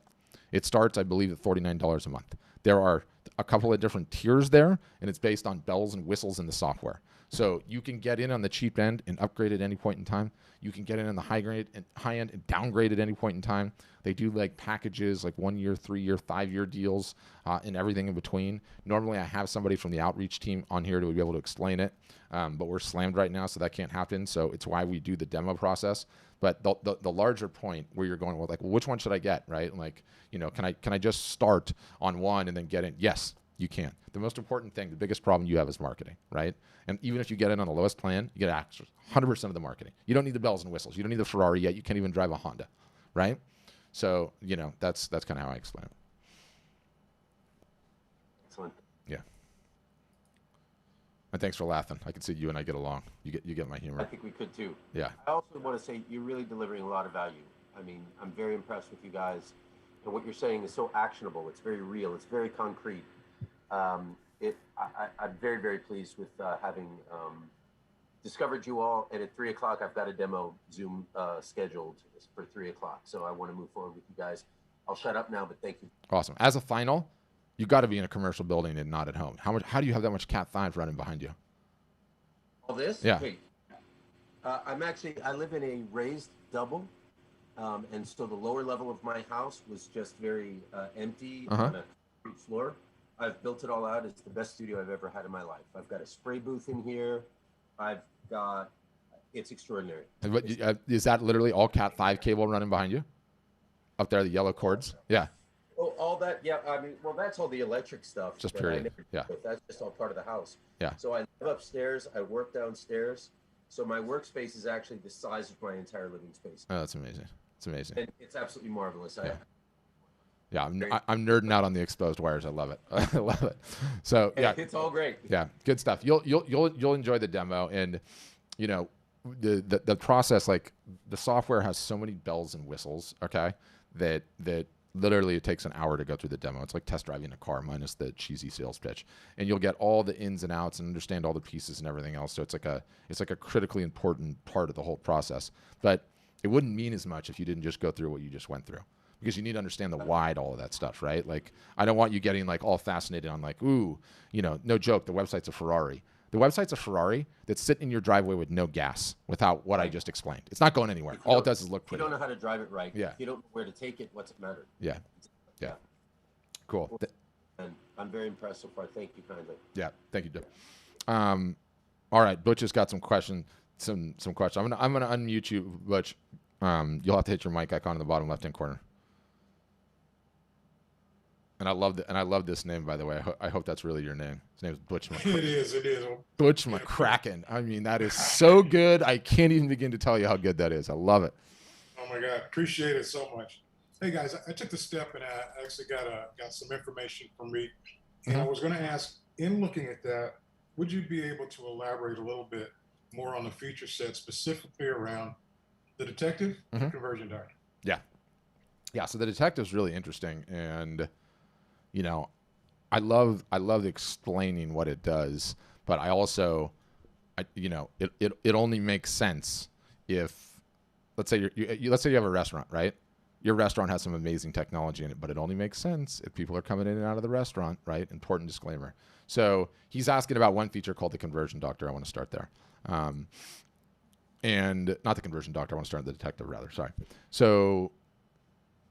It starts, I believe, at $49 a month. There are a couple of different tiers there, and it's based on bells and whistles in the software. So you can get in on the cheap end and upgrade at any point in time. You can get in on the high end and downgrade at any point in time. They do like packages, like 1 year, 3 year, 5 year deals, and everything in between. Normally I have somebody from the outreach team on here to be able to explain it, but we're slammed right now, so that can't happen. So it's why we do the demo process. But the larger point where you're going, well, like, well, which one should I get, right? Like, can I just start on one and then get in? Yes, you can. The most important thing, the biggest problem you have is marketing, right? And even if you get in on the lowest plan, you get access 100% of the marketing. You don't need the bells and whistles. You don't need the Ferrari yet. You can't even drive a Honda, right? So, that's kind of how I explain it. Excellent. Yeah. And thanks for laughing. I can see you and I get along. You get my humor. I think we could too. Yeah. I also want to say you're really delivering a lot of value. I mean, I'm very impressed with you guys, and what you're saying is so actionable. It's very real. It's very concrete. I'm very, very pleased with having discovered you all. And at 3 o'clock, I've got a demo Zoom scheduled for 3 o'clock. So I want to move forward with you guys. I'll shut up now, but thank you. Awesome. As a final, you got to be in a commercial building and not at home. How do you have that much Cat 5 running behind you? All this? Yeah. Okay. I live in a raised double. And so the lower level of my house was just very empty on a concrete floor. I've built it all out. It's the best studio I've ever had in my life. I've got a spray booth in here. It's extraordinary. Is that literally all Cat 5 cable running behind you? Up there, the yellow cords? Yeah. Oh, all that, yeah. I mean, well, that's all the electric stuff. Just period. Yeah. That's just all part of the house. Yeah. So I live upstairs. I work downstairs. So my workspace is actually the size of my entire living space. Oh, that's amazing. It's amazing. And it's absolutely marvelous. Yeah, I'm nerding out on the exposed wires. I love it. I love it. So yeah, it's all great. Yeah, good stuff. You'll enjoy the demo, and the process. Like, the software has so many bells and whistles. Okay, that literally it takes an hour to go through the demo. It's like test driving a car minus the cheesy sales pitch, and you'll get all the ins and outs and understand all the pieces and everything else. So it's like a critically important part of the whole process. But it wouldn't mean as much if you didn't just go through what you just went through. Because you need to understand the why to all of that stuff, right? Like, I don't want you getting like all fascinated on like, ooh, no joke, the website's a Ferrari. The website's a Ferrari that's sitting in your driveway with no gas without what I just explained. It's not going anywhere. All it does is look pretty. You don't know how to drive it right. Yeah. If you don't know where to take it, what's it matter? Yeah. Yeah. Cool. And I'm very impressed so far. Thank you kindly. Yeah. Thank you, Joe. All right. Butch has got some questions. I'm gonna unmute you, Butch. You'll have to hit your mic icon in the bottom left-hand corner. And I love this name, by the way. I hope that's really your name. His name is Butch McCracken. It is. Butch McCracken. I mean, that is so good. I can't even begin to tell you how good that is. I love it. Oh my God, appreciate it so much. Hey guys, I took the step and I actually got some information from Reed, and I was going to ask, in looking at that, would you be able to elaborate a little bit more on the feature set specifically around the detective and conversion doctor? Yeah. So the detective is really interesting, and I love explaining what it does, but I also, it only makes sense if, let's say let's say you have a restaurant, right? Your restaurant has some amazing technology in it, but it only makes sense if people are coming in and out of the restaurant, right? Important disclaimer. So he's asking about one feature called the conversion doctor. I want to start there. And not the conversion doctor. I want to start the detective rather. Sorry. So,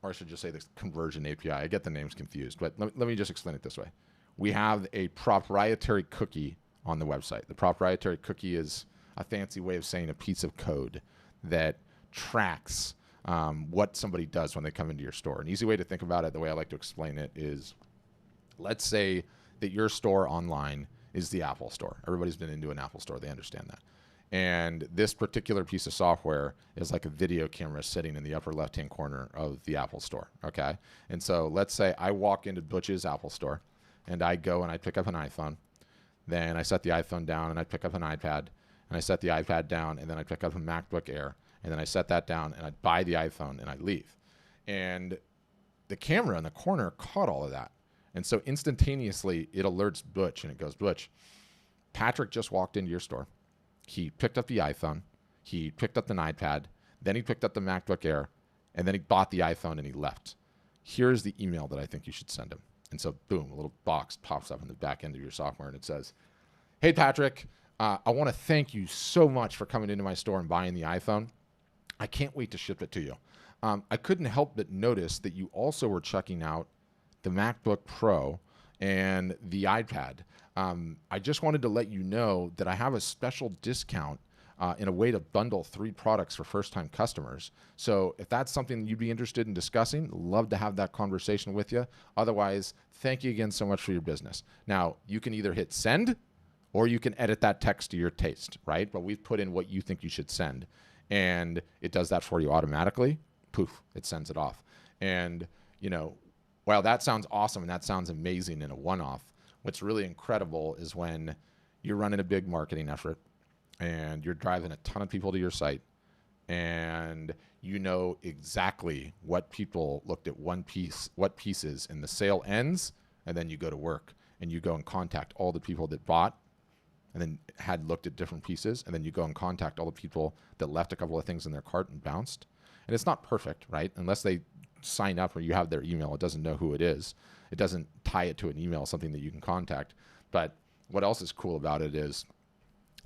or I should just say the conversion API. I get the names confused, but let me just explain it this way. We have a proprietary cookie on the website. The proprietary cookie is a fancy way of saying a piece of code that tracks what somebody does when they come into your store. An easy way to think about it, the way I like to explain it, is let's say that your store online is the Apple store. Everybody's been into an Apple store. They understand that. And this particular piece of software is like a video camera sitting in the upper left-hand corner of the Apple store, okay? And so let's say I walk into Butch's Apple store, and I go and I pick up an iPhone. Then I set the iPhone down, and I pick up an iPad. And I set the iPad down, and then I pick up a MacBook Air. And then I set that down, and I buy the iPhone, and I leave. And the camera in the corner caught all of that. And so instantaneously, it alerts Butch, and it goes, Butch, Patrick just walked into your store. He picked up the iPhone. He picked up an iPad. Then he picked up the MacBook Air. And then he bought the iPhone, and he left. Here's the email that I think you should send him. And so, boom, a little box pops up in the back end of your software, and it says, hey, Patrick, I want to thank you so much for coming into my store and buying the iPhone. I can't wait to ship it to you. I couldn't help but notice that you also were checking out the MacBook Pro and the iPad. I just wanted to let you know that I have a special discount in a way to bundle 3 products for first-time customers. So if that's something you'd be interested in discussing, love to have that conversation with you. Otherwise, thank you again so much for your business. Now, you can either hit send or you can edit that text to your taste, right? But we've put in what you think you should send, and it does that for you automatically. Poof, it sends it off. And, you know, while that sounds awesome and that sounds amazing in a one-off, what's really incredible is when you're running a big marketing effort and you're driving a ton of people to your site and you know exactly what people looked at one piece, what pieces, and the sale ends, and then you go to work and you go and contact all the people that bought and then had looked at different pieces, and then you go and contact all the people that left a couple of things in their cart and bounced. And it's not perfect, right? Unless they sign up or you have their email, it doesn't know who it is. It doesn't tie it to an email, something that you can contact. But what else is cool about it is,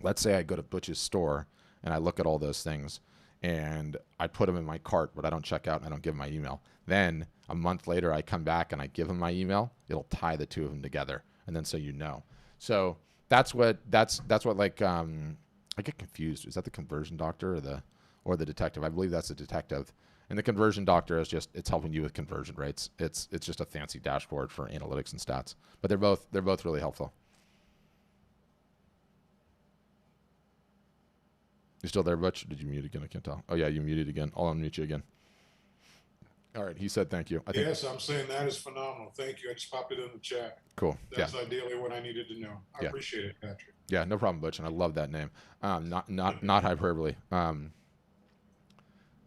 let's say I go to Butch's store and I look at all those things and I put them in my cart, but I don't check out and I don't give them my email. Then a month later, I come back and I give them my email. It'll tie the two of them together. And then so you know. So that's what like, I get confused. Is that the conversion doctor or the detective? I believe that's the detective. And the conversion doctor is just, it's helping you with conversion rates. It's just a fancy dashboard for analytics and stats. But they're both really helpful. You still there, Butch? Did you mute again? I can't tell. Oh yeah, you muted again. I'll unmute you again. All right, he said thank you. Yes, I'm saying that is phenomenal. Thank you. I just popped it in the chat. Cool. That's ideally what I needed to know. I appreciate it, Patrick. Yeah, no problem, Butch, and I love that name. Not hyperbole.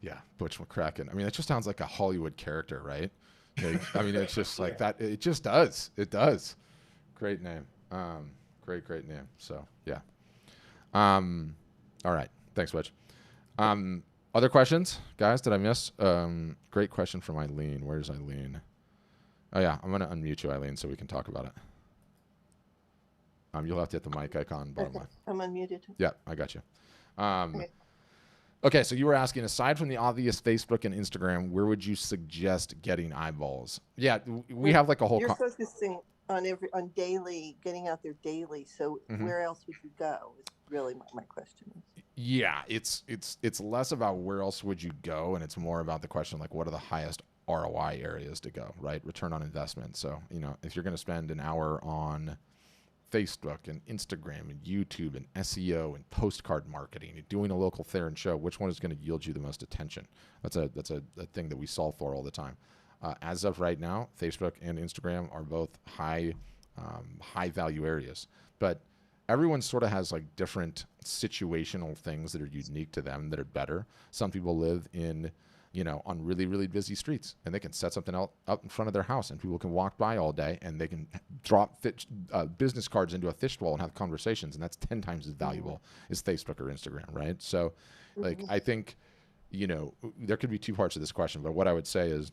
Yeah, Butch McCracken. I mean, it just sounds like a Hollywood character, right? Like, I mean, it's just like that. It just does. It does. Great name. Great name. So yeah. All right. Thanks, Butch. Other questions, guys? Did I miss? Great question from Eileen. Where's Eileen? Oh yeah, I'm gonna unmute you, Eileen, so we can talk about it. You'll have to hit the mic icon bottom left. I'm unmuted. Yeah, I got you. Okay, so you were asking, aside from the obvious Facebook and Instagram, where would you suggest getting eyeballs? Yeah, we have like a whole... You're focusing on daily, getting out there daily. So where else would you go is really my question. Yeah, it's less about where else would you go, and it's more about the question like, what are the highest ROI areas to go, right? Return on investment. So, you know, if you're going to spend an hour on Facebook and Instagram and YouTube and SEO and postcard marketing and doing a local fair and show, which one is going to yield you the most attention? That's a thing that we solve for all the time. As of right now, Facebook and Instagram are both high value areas, but everyone sort of has like different situational things that are unique to them that are better. Some people live in, you know, on really, really busy streets, and they can set something out in front of their house and people can walk by all day and they can drop business cards into a fishbowl and have conversations. And that's 10 times as valuable as Facebook or Instagram, right? So like, I think, you know, there could be two parts of this question, but what I would say is,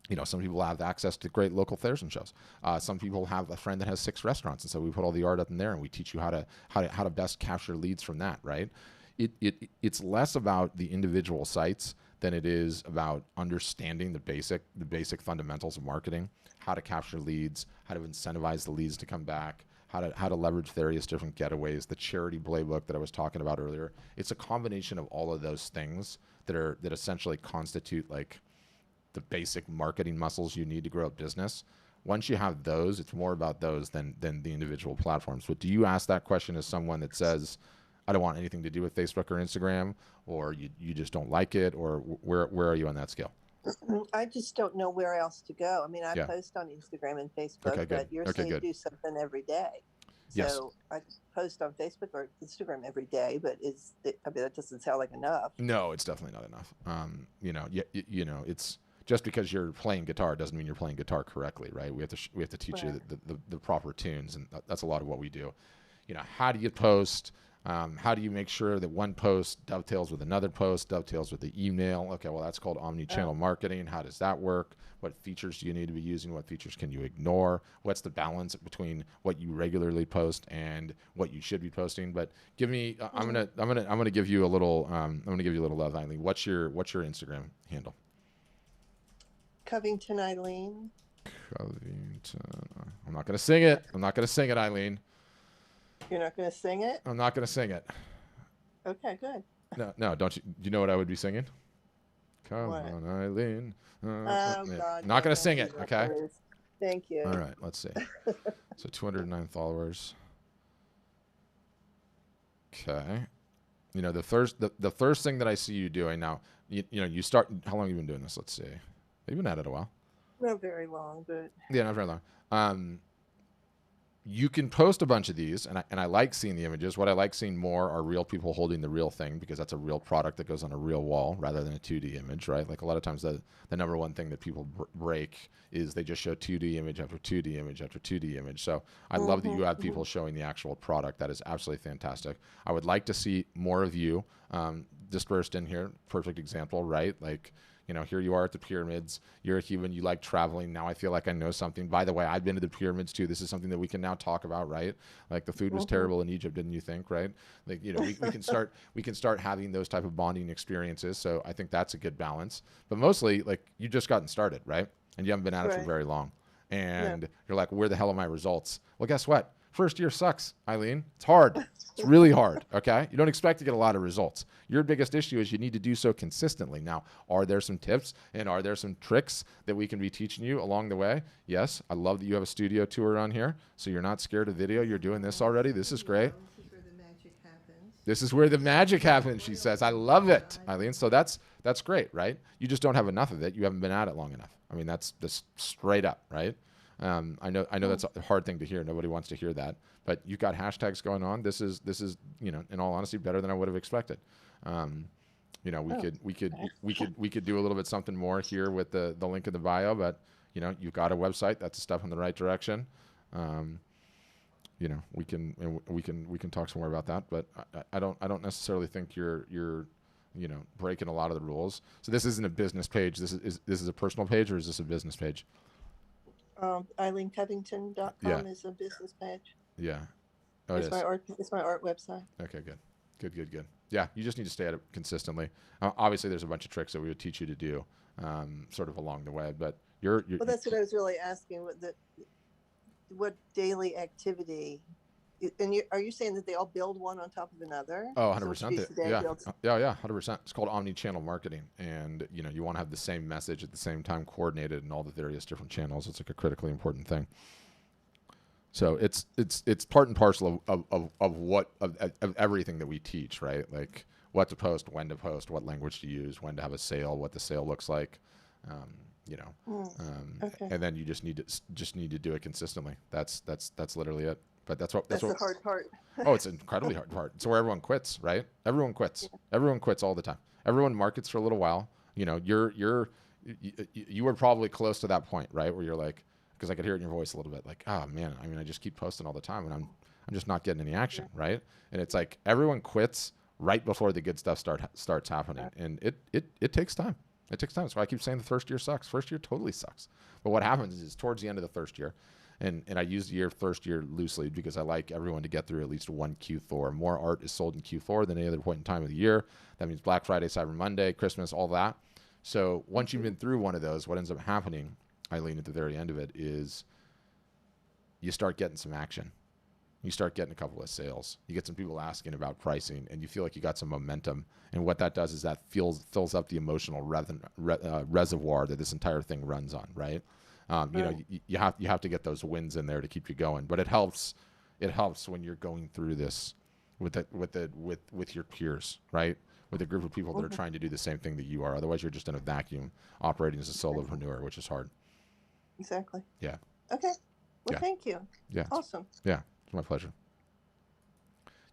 you know, some people have access to great local fairs and shows. Some people have a friend that has 6 restaurants, and so we put all the art up in there, and we teach you how to best capture leads from that. Right? It's less about the individual sites than it is about understanding the basic fundamentals of marketing, how to capture leads, how to incentivize the leads to come back, how to leverage various different getaways, the charity playbook that I was talking about earlier. It's a combination of all of those things that essentially constitute like the basic marketing muscles you need to grow a business. Once you have those, it's more about those than the individual platforms. But do you ask that question as someone that says, I don't want anything to do with Facebook or Instagram, or you just don't like it, or where are you on that scale? I just don't know where else to go. I mean, I post on Instagram and Facebook, but you're saying you do something every day. So I post on Facebook or Instagram every day, but that doesn't sound like enough. No, it's definitely not enough. You know, it's just because you're playing guitar doesn't mean you're playing guitar correctly, right? We have to teach you the proper tunes, and that's a lot of what we do. You know, how do you post? How do you make sure that one post dovetails with another post, dovetails with the email? Okay, well, that's called omni-channel marketing. How does that work? What features do you need to be using? What features can you ignore? What's the balance between what you regularly post and what you should be posting? But give me, I'm gonna give you a little, love, Eileen. What's your Instagram handle? Covington Eileen. Covington. I'm not gonna sing it. Eileen. You're not going to sing it? I'm not going to sing it. Okay, good. No, don't you? Do you know what I would be singing? Come on, Eileen. God. Not going to sing it, okay? Thank you. All right, let's see. So 209 followers. Okay. You know, the first thing that I see you doing now, you start, how long have you been doing this? Let's see. You've been at it a while. Not very long, but. Yeah, not very long. You can post a bunch of these, and I like seeing the images. What I like seeing more are real people holding the real thing, because that's a real product that goes on a real wall rather than a 2D image, right? Like a lot of times the number one thing that people break is they just show 2D image after 2D image after 2D image. So I love that you have people showing the actual product. That is absolutely fantastic. I would like to see more of you dispersed in here. Perfect example, right? Like, here you are at the pyramids. You're a human. You like traveling. Now I feel like I know something. By the way, I've been to the pyramids too. This is something that we can now talk about, right? Like the food was terrible in Egypt, didn't you think, right? Like, we can start having those type of bonding experiences. So I think that's a good balance. But mostly, like, you just gotten started, right? And you haven't been at it for very long. And you're like, where the hell are my results? Well, guess what? First year sucks, Eileen. It's hard. It's really hard, okay? You don't expect to get a lot of results. Your biggest issue is you need to do so consistently. Now, are there some tips and are there some tricks that we can be teaching you along the way? Yes, I love that you have a studio tour on here, so you're not scared of video. You're doing this already. This is great. This is where the magic happens, she says. I love it, Eileen. So that's great, right? You just don't have enough of it. You haven't been at it long enough. I mean, that's just straight up, right? I know that's a hard thing to hear. Nobody wants to hear that, but you've got hashtags going on. This is, in all honesty, better than I would have expected. We could do a little bit something more here with the link in the bio, but you've got a website. That's a step in the right direction. We can talk some more about that, but I don't necessarily think you're breaking a lot of the rules. So this isn't a business page. This is a personal page, or is this a business page? EileenCovington.com is a business page. Yeah. Oh, it's my art website. Okay, good. Yeah, you just need to stay at it consistently. Obviously, there's a bunch of tricks that we would teach you to do sort of along the way, but you're well, that's what I was really asking. What daily activity? And are you saying that they all build one on top of another? Oh, 100%. Yeah, 100%. It's called omni-channel marketing. And, you want to have the same message at the same time coordinated in all the various different channels. It's like a critically important thing. So it's part and parcel of everything that we teach, right? Like what to post, when to post, what language to use, when to have a sale, what the sale looks like. Okay. And then you just need to do it consistently. That's literally it. But that's the hard part. Oh, it's an incredibly hard part. It's where everyone quits, right? Everyone quits. Yeah. Everyone quits all the time. Everyone markets for a little while. You were probably close to that point, right? Where you're like, because I could hear it in your voice a little bit, like, oh man, I mean, I just keep posting all the time, and I'm just not getting any action, right? And it's like everyone quits right before the good stuff starts happening, and it takes time. It takes time. That's why I keep saying the first year sucks. First year totally sucks. But what happens is towards the end of the first year. And I use the first year loosely because I like everyone to get through at least one Q4. More art is sold in Q4 than any other point in time of the year. That means Black Friday, Cyber Monday, Christmas, all that. So once you've been through one of those, what ends up happening, Eileen, at the very end of it is you start getting some action. You start getting a couple of sales. You get some people asking about pricing, and you feel like you got some momentum. And what that does is that fills up the emotional reservoir that this entire thing runs on, right? You have to get those wins in there to keep you going, but it helps when you're going through this with your peers, right? With a group of people that are trying to do the same thing that you are. Otherwise, you're just in a vacuum operating as a solopreneur, which is hard. Exactly. Yeah. Okay. Well, thank you. Yeah. Awesome. Yeah, it's my pleasure.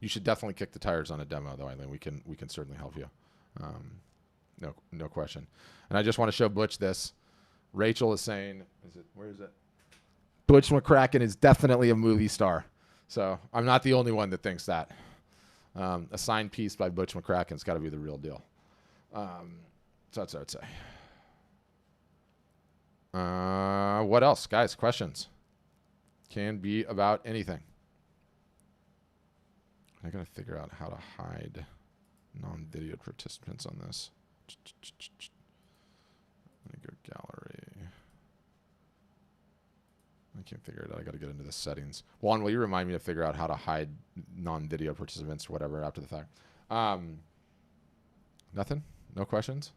You should definitely kick the tires on a demo, though, Eileen. We can certainly help you. No question. And I just want to show Butch this. Rachel is saying, where is it? Butch McCracken is definitely a movie star. So I'm not the only one that thinks that. A signed piece by Butch McCracken's got to be the real deal. So that's what I'd say. What else, guys? Questions? Can be about anything. I gotta figure out how to hide non-video participants on this. Let me go gallery. I can't figure it out. I gotta get into the settings. Juan, will you remind me to figure out how to hide non-video participants or whatever after the fact? Nothing? No questions?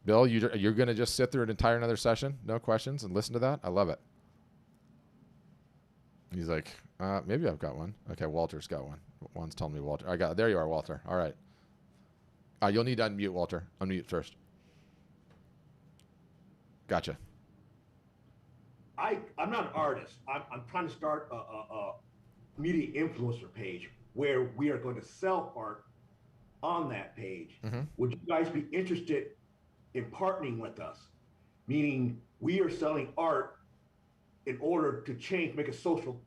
Bill, you're going to just sit through an entire another session? No questions and listen to that? I love it. He's like, maybe I've got one. Okay, Walter's got one. Juan's telling me Walter. There you are, Walter. All right. You'll need to unmute, Walter. Unmute first. Gotcha. I'm not an artist. I'm trying to start a media influencer page where we are going to sell art on that page. Mm-hmm. Would you guys be interested in partnering with us? Meaning we are selling art in order to make a social,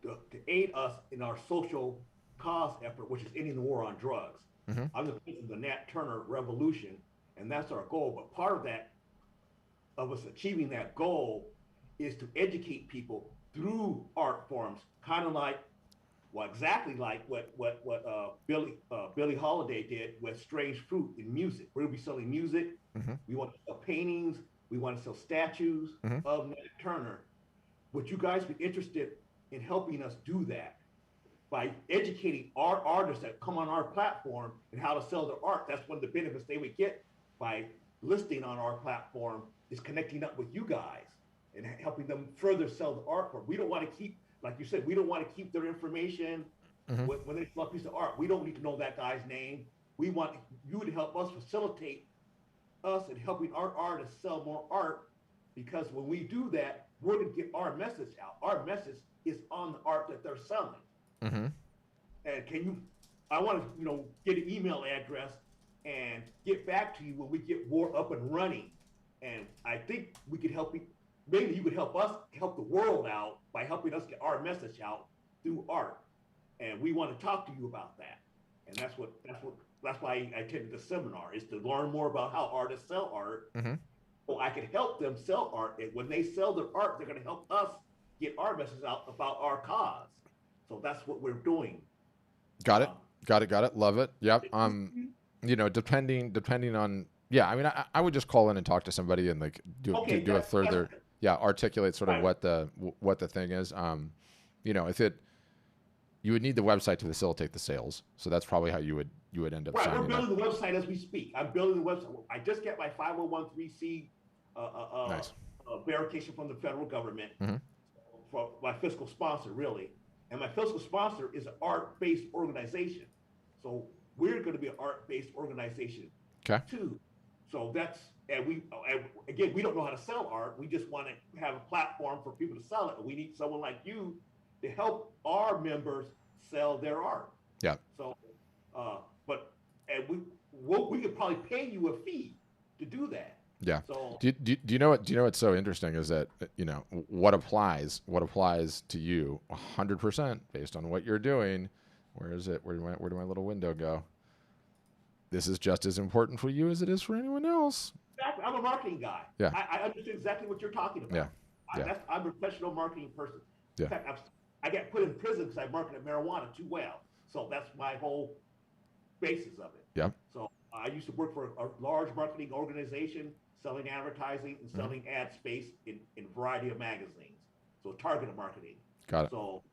to aid us in our social cause effort, which is ending the war on drugs. Mm-hmm. I'm the face of the Nat Turner revolution, and that's our goal. But part of that, of us achieving that goal, is to educate people through art forms, kind of like, well, exactly like what Billie Holiday did with Strange Fruit in music. We're gonna be selling music. Mm-hmm. We want to sell paintings. We want to sell statues mm-hmm. of Nat Turner. Would you guys be interested in helping us do that by educating our artists that come on our platform and how to sell their art? That's one of the benefits they would get by listing on our platform, is connecting up with you guys and helping them further sell the art form. We don't want to keep, like you said, we don't want to keep their information mm-hmm. when they sell a piece of art. We don't need to know that guy's name. We want you to help us facilitate us in helping our artists sell more art, because when we do that, we're going to get our message out. Our message is on the art that they're selling. Mm-hmm. And I want to, get an email address and get back to you when we get more up and running. And I think we could help you. Maybe you could help us help the world out by helping us get our message out through art. And we want to talk to you about that. And that's why I attended the seminar, is to learn more about how artists sell art. Mm-hmm. So I can help them sell art. And when they sell their art, they're going to help us get our message out about our cause. So that's what we're doing. Got it. Love it. Yep. Depending on, yeah, I mean, I would just call in and talk to somebody and do a further, articulate sort of what the thing is. You would need the website to facilitate the sales. So that's probably how you would end up signing up. We're building the website as we speak. I'm building the website. I just get my 501(c)(3) nice. Verification from the federal government mm-hmm. for my fiscal sponsor, really. And my fiscal sponsor is an art-based organization. So we're going to be an art-based organization too. So we don't know how to sell art. We just want to have a platform for people to sell it. And we need someone like you to help our members sell their art. Yeah. So, we could probably pay you a fee to do that. Yeah. So, do you know what's so interesting is that what applies to you 100% based on what you're doing. Where is it? Where do my little window go? This is just as important for you as it is for anyone else. Exactly. I'm a marketing guy. Yeah. I understand exactly what you're talking about. Yeah. I'm a professional marketing person. Yeah. In fact, I got put in prison because I marketed marijuana too well. So that's my whole basis of it. Yeah. So I used to work for a large marketing organization, selling advertising and selling mm-hmm. ad space in a variety of magazines. So targeted marketing. Got it. So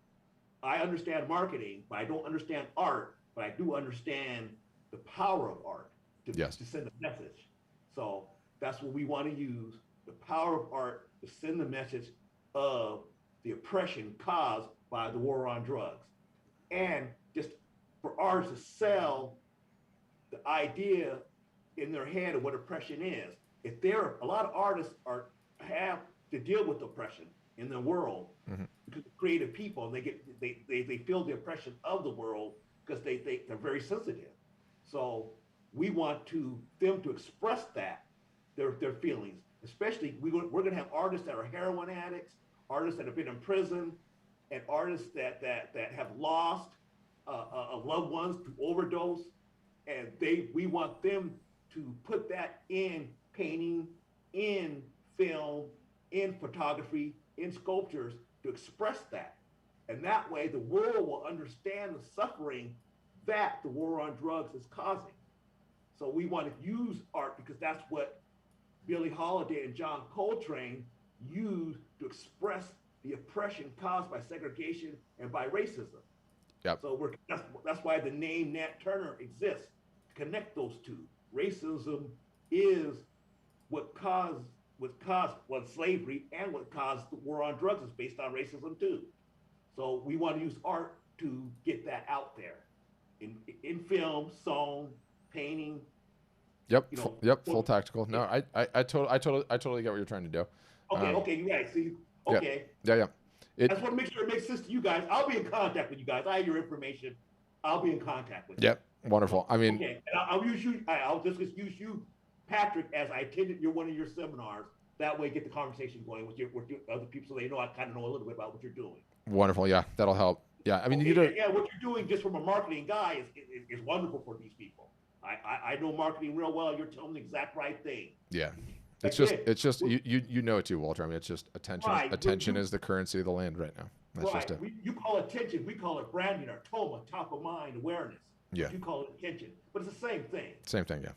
I understand marketing, but I don't understand art, but I do understand the power of art to send a message. So that's what we want to use, the power of art to send the message of the oppression caused by the war on drugs. And just for artists to sell the idea in their head of what oppression is. If a lot of artists have to deal with oppression in the world mm-hmm. because of creative people, and they feel the oppression of the world because they're very sensitive. So we want them to express their feelings. Especially we're going to have artists that are heroin addicts, artists that have been in prison, and artists that have lost loved ones to overdose, and we want them to put that in painting, in film, in photography, in sculptures to express that. And that way the world will understand the suffering that the war on drugs is causing. So we want to use art because that's what Billie Holiday and John Coltrane used to express the oppression caused by segregation and by racism. Yep. So that's why the name Nat Turner exists, to connect those two. Racism is what caused slavery, and what caused the war on drugs is based on racism too. So we want to use art to get that out there in film, song, painting. Yep. Full tactical. No, I totally get what you're trying to do. Okay. You guys see. Okay. Yeah. I just want to make sure it makes sense to you guys. I'll be in contact with you guys. I have your information. I'll be in contact with you. Yep. Wonderful. I mean, okay. And I'll use you. I'll just use you, Patrick, as I attended one of your seminars. That way, get the conversation going with your other people, so they know I kind of know a little bit about what you're doing. Wonderful. Yeah, that'll help. Yeah, I mean, what you're doing just from a marketing guy is wonderful for these people. I know marketing real well. You're telling the exact right thing. Yeah. It's just you know it too, Walter. I mean, it's just attention. Right. Attention is the currency of the land right now. That's just it. You call it attention. We call it branding or TOMA, top of mind awareness. Yeah. You call it attention, but it's the same thing. Same thing, yeah.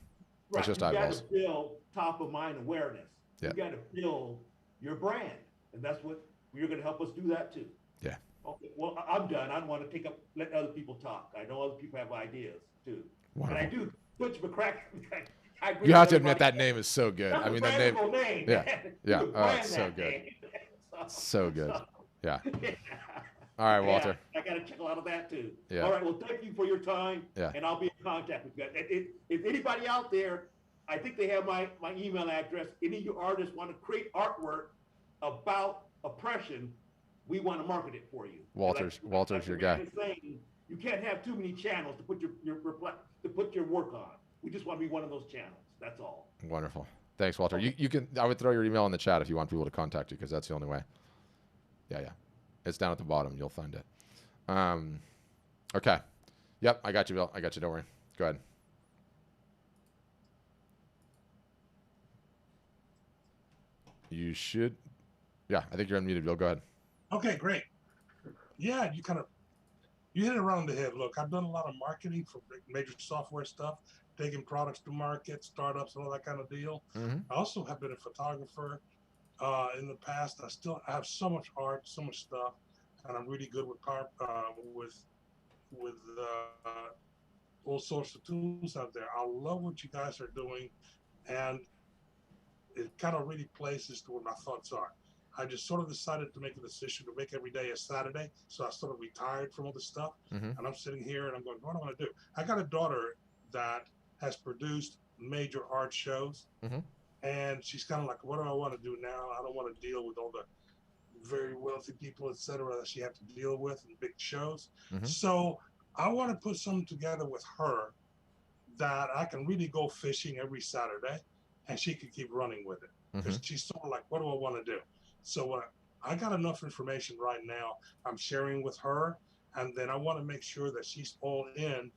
Right. It's just you eyeballs. got to build top of mind awareness. Yeah. You got to build your brand, and that's what you're going to help us do that too. Yeah. Okay. Well, I'm done. I don't want to let other people talk. I know other people have ideas too. Wonderful. And I do. Butch McCracken. You have to admit that name is so good. That's I mean, that name. Yeah. Oh, it's so good. So good. Yeah. All right, Walter. Yeah, I got to check a lot of that too. Yeah. All right. Well, thank you for your time. Yeah. And I'll be in contact with you guys. If anybody out there, I think they have my email address. Any of you artists want to create artwork about oppression, we want to market it for you. Walter's your guy. Saying, you can't have too many channels to put your work on. We just want to be one of those channels. That's all. Wonderful. Thanks, Walter. Okay. You can. I would throw your email in the chat if you want people to contact you, because that's the only way. Yeah. It's down at the bottom. You'll find it. Okay. Yep. I got you, Bill. I got you. Don't worry. Go ahead. You should. Yeah. I think you're unmuted, Bill. Go ahead. Okay. Great. Yeah. You hit it around the head. Look, I've done a lot of marketing for major software stuff, taking products to market, startups, and all that kind of deal. Mm-hmm. I also have been a photographer in the past. I have so much art, so much stuff, and I'm really good with all sorts of tools out there. I love what you guys are doing, and it kind of really places to where my thoughts are. I just sort of decided to make a decision to make every day a Saturday. So I sort of retired from all this stuff. Mm-hmm. And I'm sitting here and I'm going, what do I want to do? I got a daughter that has produced major art shows. Mm-hmm. And she's kind of like, what do I want to do now? I don't want to deal with all the very wealthy people, et cetera, that she has to deal with in big shows. Mm-hmm. So I want to put something together with her that I can really go fishing every Saturday and she can keep running with it. Because she's sort of like, what do I want to do? So I got enough information right now I'm sharing with her, and then I want to make sure that she's all in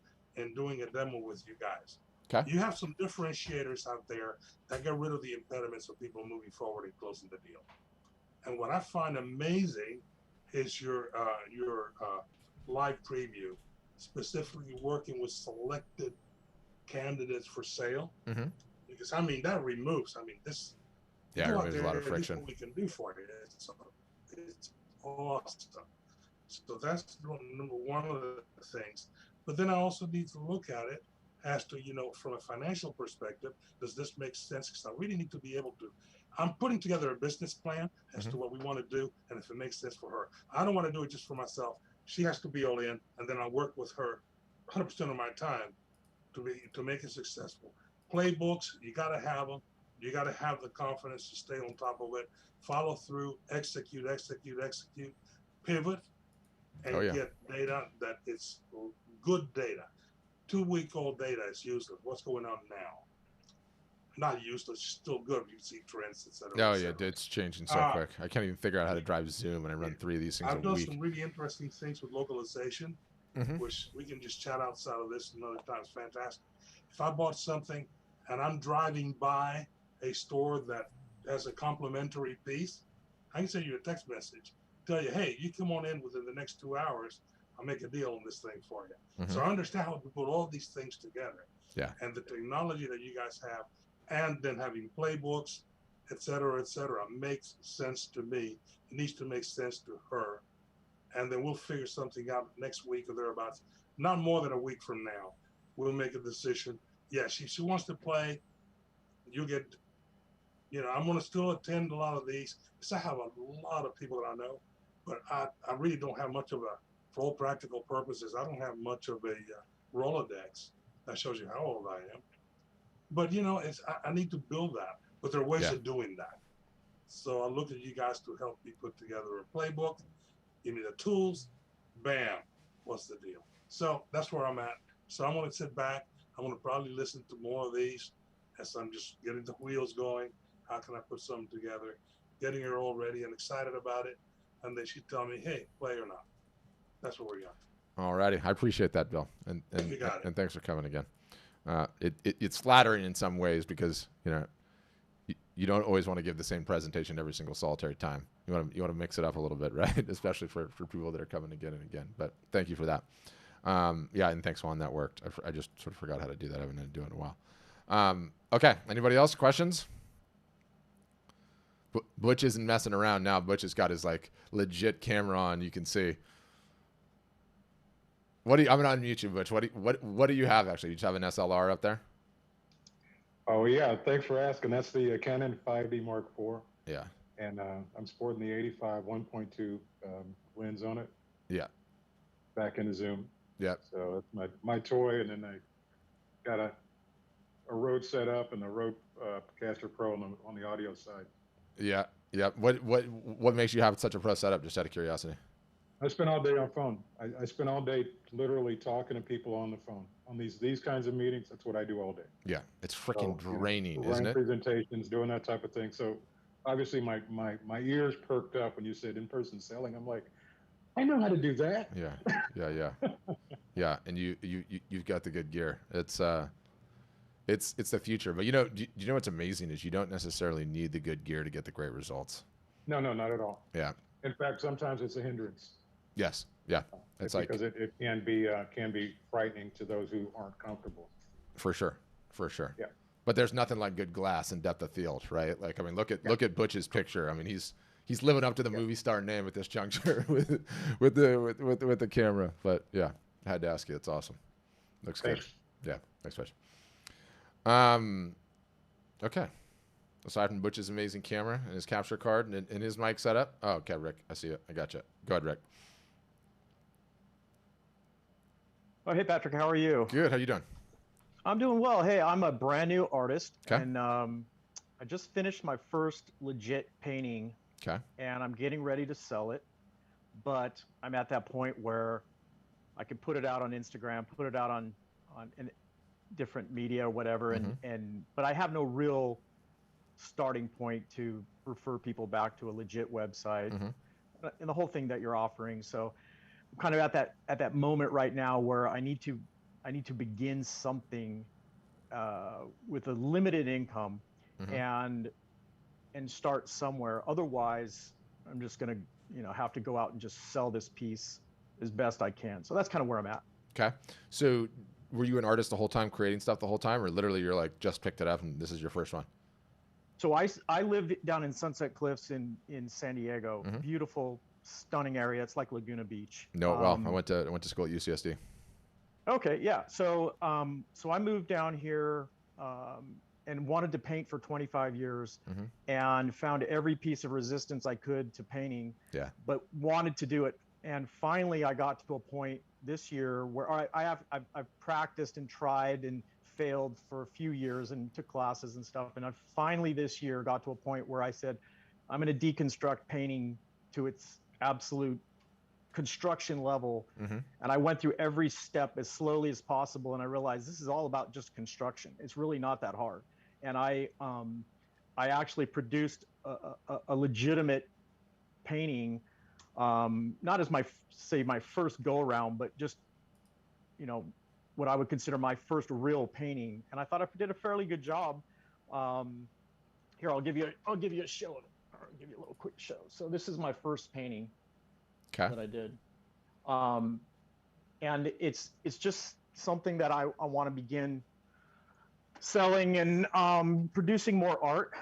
doing a demo with you guys. Okay. You have some differentiators out there that get rid of the impediments of people moving forward and closing the deal. And what I find amazing is your live preview, specifically working with selected candidates for sale. Mm-hmm. Because that removes. This. Yeah, it removes a lot of friction. What we can do for you. It's awesome. So that's number one of the things. But then I also need to look at it as to, from a financial perspective, does this make sense? Because I really need to be able to. I'm putting together a business plan as to what we want to do, and if it makes sense for her. I don't want to do it just for myself. She has to be all in, and then I work with her 100% of my time to make it successful. Playbooks, you got to have them. You got to have the confidence to stay on top of it, follow through, execute, pivot, and get data that is good data. 2-week-old data is useless. What's going on now? Not useless, still good. You see trends, etc. Oh, yeah, it's changing so quick. I can't even figure out how to drive Zoom, and I run 3 of these things a week. I've done some really interesting things with localization. which we can just chat outside of this another time. It's fantastic. If I bought something and I'm driving by a store that has a complimentary piece, I can send you a text message, tell you, hey, you come on in within the next 2 hours. I'll make a deal on this thing for you. So I understand how to put all these things together. Yeah. And the technology that you guys have, and then having playbooks, et cetera, makes sense to me. It needs to make sense to her. And then we'll figure something out next week or thereabouts. Not more than a week from now. We'll make a decision. Yeah, she wants to play. You get, I'm going to still attend a lot of these because I have a lot of people that I know, but I really don't have much of a, for all practical purposes, I don't have much of a Rolodex. That shows you how old I am. But, I need to build that. But there are ways of doing that. So I look at you guys to help me put together a playbook. Give me the tools. Bam. What's the deal? So that's where I'm at. So I'm going to sit back. I'm going to probably listen to more of these as I'm just getting the wheels going. How can I put something together? Getting her all ready and excited about it. And then she'd tell me, hey, play or not. That's what we got. All righty. I appreciate that, Bill. And thanks for coming again. It's flattering in some ways because, you don't always want to give the same presentation every single solitary time. You want to mix it up a little bit, right? Especially for people that are coming again and again. But thank you for that. And thanks, Juan. That worked. I just sort of forgot how to do that. I haven't been doing it in a while. Okay. Anybody else? Questions? Butch isn't messing around now. Butch has got his legit camera on. You can see. I'm going to unmute you, Butch. What do you have actually? You just have an SLR up there? Oh yeah, thanks for asking. That's the Canon 5D Mark IV. Yeah. And I'm sporting the 85 1.2 lens on it. Yeah. Back in the zoom. Yeah. So that's my toy, and then I got a Rode setup and a Rode Caster Pro on the audio side. Yeah. Yeah. What makes you have such a pro setup? Just out of curiosity. I spend all day on phone. I spend all day literally talking to people on the phone. On these kinds of meetings, that's what I do all day. Yeah, it's freaking draining, isn't it? Presentations, doing that type of thing. So obviously my ears perked up when you said in-person selling. I'm like, I know how to do that. Yeah. And you've got the good gear. It's the future. But do you know what's amazing is you don't necessarily need the good gear to get the great results. No, not at all. Yeah. In fact, sometimes it's a hindrance. Yes. Yeah. It's because it can be frightening to those who aren't comfortable. For sure. Yeah. But there's nothing like good glass and depth of field, right? Look at Butch's picture. He's living up to the movie star name at this juncture with the camera. But yeah, I had to ask you. It's awesome. Looks good. Yeah. Thanks, Butch. Okay. Aside from Butch's amazing camera and his capture card and his mic setup. Oh, okay, Rick. I see it. I got you. Go ahead, Rick. Oh, hey, Patrick. How are you? Good. How you doing? I'm doing well. Hey, I'm a brand new artist. Okay. And I just finished my first legit painting. Okay. And I'm getting ready to sell it. But I'm at that point where I could put it out on Instagram, put it out on in different media or whatever. But I have no real starting point to refer people back to a legit website and the whole thing that you're offering. So I'm kind of at that moment right now where I need to begin something with a limited income and start somewhere. Otherwise, I'm just going to have to go out and just sell this piece as best I can. So that's kind of where I'm at. Okay. So were you an artist the whole time, creating stuff the whole time, or literally you're like just picked it up and this is your first one? So I live down in Sunset Cliffs in San Diego. Beautiful, stunning area. It's like Laguna Beach. Well, I went to school at UCSD. Okay, yeah. So I moved down here and wanted to paint for 25 years and found every piece of resistance I could to painting. Yeah. But wanted to do it, and finally I got to a point this year where I've practiced and tried and failed for a few years and took classes and stuff. And I finally this year got to a point where I said, I'm going to deconstruct painting to its absolute construction level. And I went through every step as slowly as possible. And I realized this is all about just construction. It's really not that hard. And I actually produced a legitimate painting, not as my first go around, but just what I would consider my first real painting, and I thought I did a fairly good job. Here, I'll give you a show. I'll give you a little quick show. So this is my first painting that I did, and it's just something that I want to begin selling and producing more art,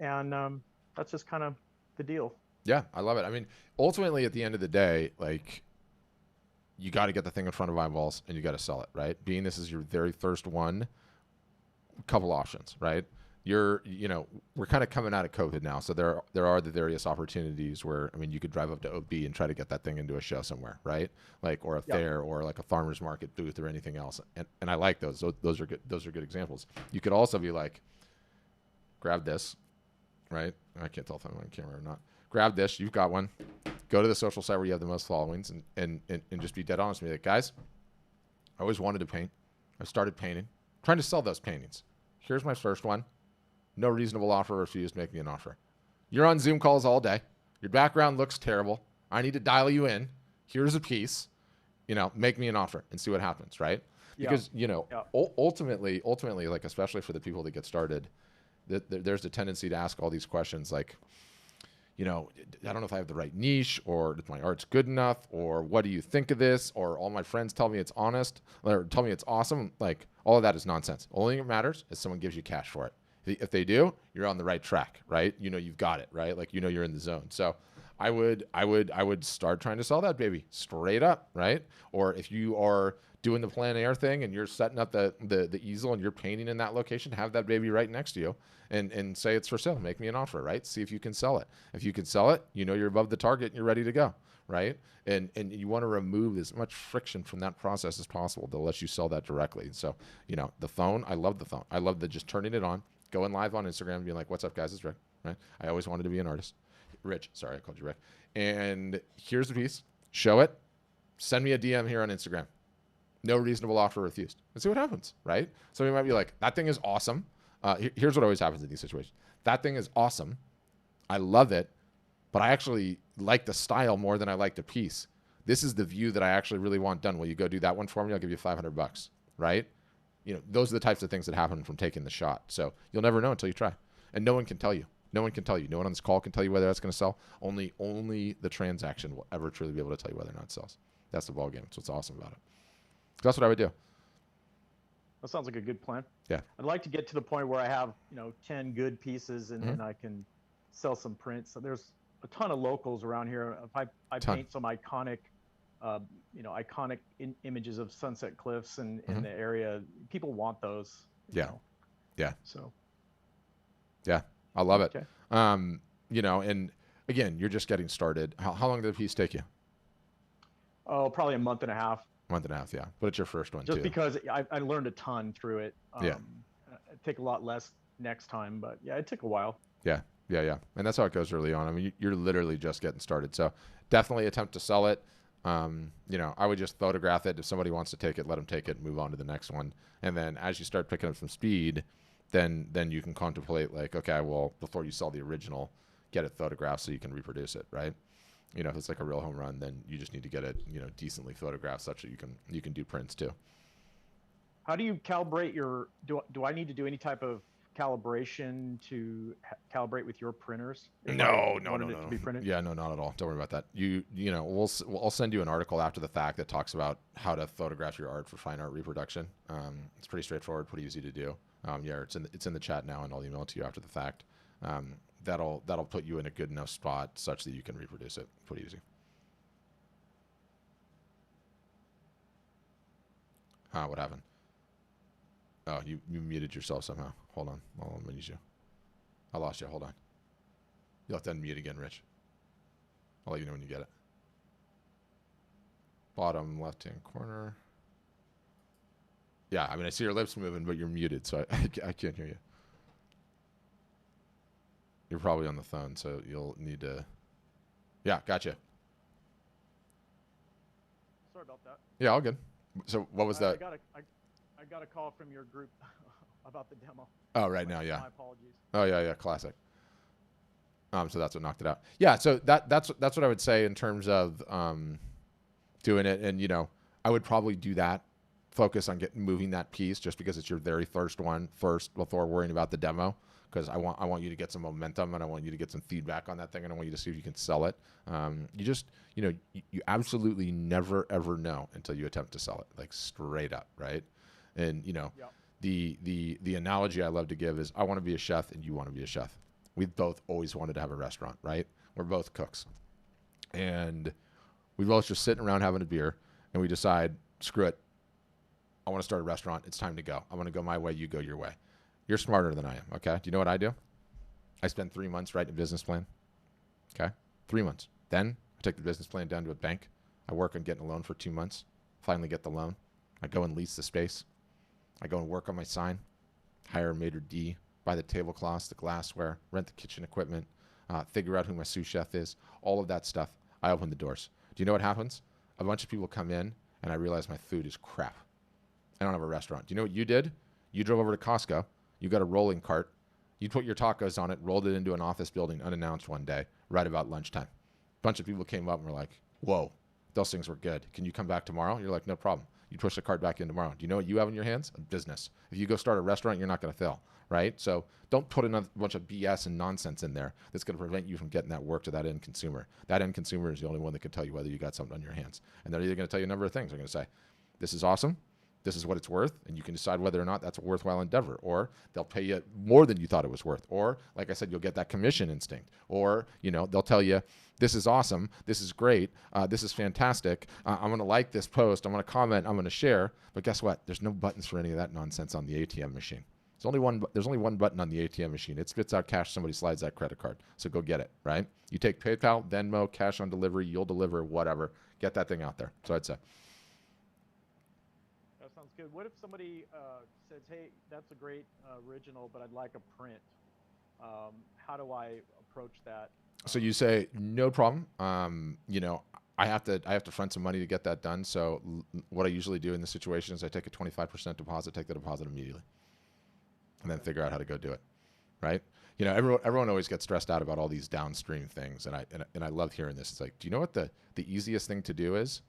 and that's just kind of the deal. Yeah, I love it. I mean, ultimately, at the end of the day, like, you got to get the thing in front of eyeballs and you got to sell it, right? Being this is your very first one, couple options, right? We're kind of coming out of COVID now, so there are the various opportunities where, I mean, you could drive up to OB and try to get that thing into a show somewhere, right? Like, or a fair, or like a farmer's market booth or anything else. And I like those. Those are good. Those are good examples. You could also be like, grab this, right? I can't tell if I'm on camera or not. Grab this. You've got one. Go to the social site where you have the most followings and just be dead honest with me. Like, guys, I always wanted to paint. I started painting, trying to sell those paintings. Here's my first one. No reasonable offer refused. Make me an offer. You're on Zoom calls all day. Your background looks terrible. I need to dial you in. Here's a piece. Make me an offer and see what happens, right? Because, ultimately, like, especially for the people that get started, there's a tendency to ask all these questions like, I don't know if I have the right niche, or if my art's good enough, or what do you think of this, or all my friends tell me it's honest, or tell me it's awesome. Like, all of that is nonsense. Only thing that matters is someone gives you cash for it. If they do, you're on the right track, right? You've got it, right? Like, you're in the zone. So I would start trying to sell that baby straight up, right? Or if you are doing the plein air thing and you're setting up the easel and you're painting in that location, have that baby right next to you and say it's for sale. Make me an offer, right? See if you can sell it. If you can sell it, you're above the target and you're ready to go, right? And you want to remove as much friction from that process as possible to let you sell that directly. So, the phone, I love the phone. I love just turning it on, going live on Instagram and being like, what's up, guys? It's Rick, right? I always wanted to be an artist. Rich, sorry, I called you Rick. And here's the piece. Show it. Send me a DM here on Instagram. No reasonable offer refused. And see what happens, right? So you might be like, that thing is awesome. Here's what always happens in these situations. That thing is awesome. I love it, but I actually like the style more than I like the piece. This is the view that I actually really want done. Will you go do that one for me? I'll give you $500, right? Those are the types of things that happen from taking the shot. So you'll never know until you try. And no one can tell you. No one can tell you. No one on this call can tell you whether that's going to sell. Only the transaction will ever truly be able to tell you whether or not it sells. That's the ball game. That's what's awesome about it. That's what I would do. That sounds like a good plan. Yeah. I'd like to get to the point where I have, 10 good pieces and then I can sell some prints. So there's a ton of locals around here. If I paint some iconic, iconic images of Sunset Cliffs in the area, people want those. Yeah. Yeah. So. Yeah. I love it. Okay. And again, you're just getting started. How long did the piece take you? Oh, probably a month and a half. Month and a half, yeah. But it's your first one, just too. Because I learned a ton through it. Yeah. It'd take a lot less next time, but yeah, it took a while. Yeah. And that's how it goes early on. I mean, you're literally just getting started. So definitely attempt to sell it. I would just photograph it. If somebody wants to take it, let them take it and move on to the next one. And then as you start picking up some speed, then you can contemplate like, okay, well, before you sell the original, get it photographed so you can reproduce it, right? If it's like a real home run, then you just need to get it, decently photographed such that you can do prints too. How do you calibrate do I need to do any type of calibration to calibrate with your printers? No. To be printed? Yeah, no, not at all. Don't worry about that. I'll send you an article after the fact that talks about how to photograph your art for fine art reproduction. It's pretty straightforward, pretty easy to do. It's in the chat now, and I'll email it to you after the fact. That'll put you in a good enough spot such that you can reproduce it pretty easy. What happened? Oh, you muted yourself somehow. Hold on, I'll unmute you. I lost you. Hold on. You'll have to unmute again, Rich. I'll let you know when you get it. Bottom left-hand corner. Yeah, I mean, I see your lips moving, but you're muted, so I can't hear you. You're probably on the phone, so you'll need to... Yeah, gotcha. Sorry about that. Yeah, all good. So what was that? I got a call from your group about the demo. Oh, right now, yeah. My apologies. Oh, yeah, classic. So that's what knocked it out. Yeah, so that's what I would say in terms of doing it. And, I would probably do that focus on moving that piece just because it's your very first one first before worrying about the demo. Because I want you to get some momentum and I want you to get some feedback on that thing and I want you to see if you can sell it. You absolutely never ever know until you attempt to sell it, like straight up, right? And the analogy I love to give is I want to be a chef and you want to be a chef. We've both always wanted to have a restaurant, right? We're both cooks, and we both just sitting around having a beer, and we decide, screw it, I want to start a restaurant. It's time to go. I'm going to go my way. You go your way. You're smarter than I am, okay? Do you know what I do? I spend 3 months writing a business plan, okay? 3 months. Then I take the business plan down to a bank. I work on getting a loan for 2 months. Finally get the loan. I go and lease the space. I go and work on my sign, hire a maitre d', buy the tablecloths, the glassware, rent the kitchen equipment, figure out who my sous chef is, all of that stuff. I open the doors. Do you know what happens? A bunch of people come in, and I realize my food is crap. I don't have a restaurant. Do you know what you did? You drove over to Costco. You got a rolling cart. You put your tacos on it, rolled it into an office building unannounced one day, right about lunchtime. A bunch of people came up and were like, whoa, those things were good. Can you come back tomorrow? You're like, no problem. You push the cart back in tomorrow. Do you know what you have in your hands? A business. If you go start a restaurant, you're not going to fail, right? So don't put a bunch of BS and nonsense in there that's going to prevent you from getting that work to that end consumer. That end consumer is the only one that can tell you whether you got something on your hands. And they're either going to tell you a number of things. They're going to say, this is awesome. This is what it's worth, and you can decide whether or not that's a worthwhile endeavor. Or they'll pay you more than you thought it was worth. Or, like I said, you'll get that commission instinct. Or, they'll tell you, this is awesome, this is great, this is fantastic, I'm going to like this post, I'm going to comment, I'm going to share. But guess what? There's no buttons for any of that nonsense on the ATM machine. There's only one button on the ATM machine. It spits out cash, somebody slides that credit card. So go get it, right? You take PayPal, Venmo, cash on delivery, you'll deliver, whatever. Get that thing out there. So I'd say. Sounds good. What if somebody says, hey, that's a great original, but I'd like a print? How do I approach that? So you say, no problem. I have to front some money to get that done. So what I usually do in this situation is I take a 25% deposit, take the deposit immediately, and then figure out how to go do it, right? Everyone always gets stressed out about all these downstream things, and I love hearing this. It's like, do you know what the easiest thing to do is?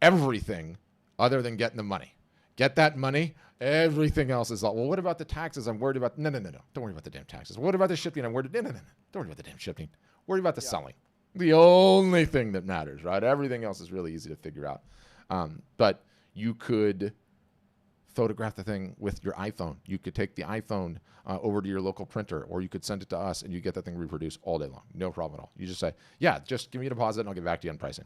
Everything other than getting the money. Get that money. Everything else is all, well, what about the taxes? I'm worried about. No. Don't worry about the damn taxes. What about the shipping? I'm worried. No. Don't worry about the damn shipping. Worry about the selling. The only thing that matters, right? Everything else is really easy to figure out. But you could photograph the thing with your iPhone. You could take the iPhone over to your local printer, or you could send it to us, and you get that thing reproduced all day long. No problem at all. You just say, yeah, just give me a deposit, and I'll get back to you on pricing.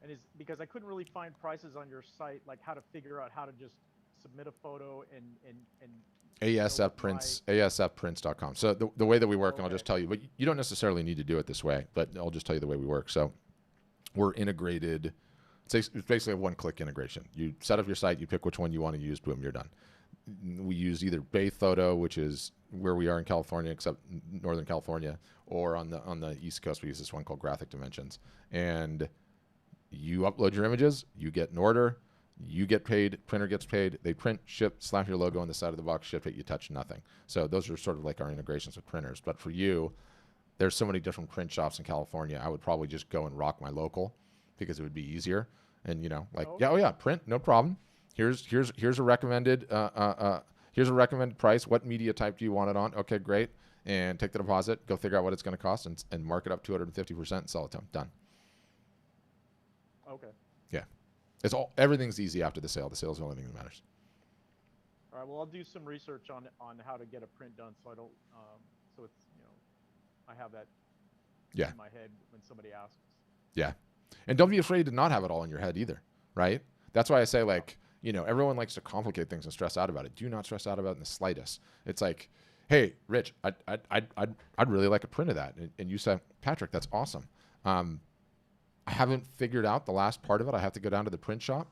And because I couldn't really find prices on your site, like how to figure out how to just submit a photo and ASFprints.com. So the way that we work, and I'll just tell you, but you don't necessarily need to do it this way, but I'll just tell you the way we work. So we're integrated. It's basically a one-click integration. You set up your site, you pick which one you want to use, boom, you're done. We use either Bay Photo, which is where we are in California, except Northern California, or on the East Coast, we use this one called Graphic Dimensions. And you upload your images, you get an order, you get paid, printer gets paid, they print, ship, slap your logo on the side of the box, ship it, you touch nothing. So those are sort of like our integrations with printers. But for you, there's so many different print shops in California, I would probably just go and rock my local because it would be easier. And print, no problem. Here's a recommended price. What media type do you want it on? Okay, great. And take the deposit, go figure out what it's going to cost, and mark it up 250% and sell it to them. Done. Okay. Yeah. Everything's easy after the sale. The sale is the only thing that matters. All right. Well, I'll do some research on how to get a print done, so I don't. So it's I have that. In my head when somebody asks. Yeah, and don't be afraid to not have it all in your head either. Right. That's why I say everyone likes to complicate things and stress out about it. Do not stress out about it in the slightest. It's like, hey, Rich, I'd really like a print of that, and you say, Patrick, that's awesome. I haven't figured out the last part of it. I have to go down to the print shop.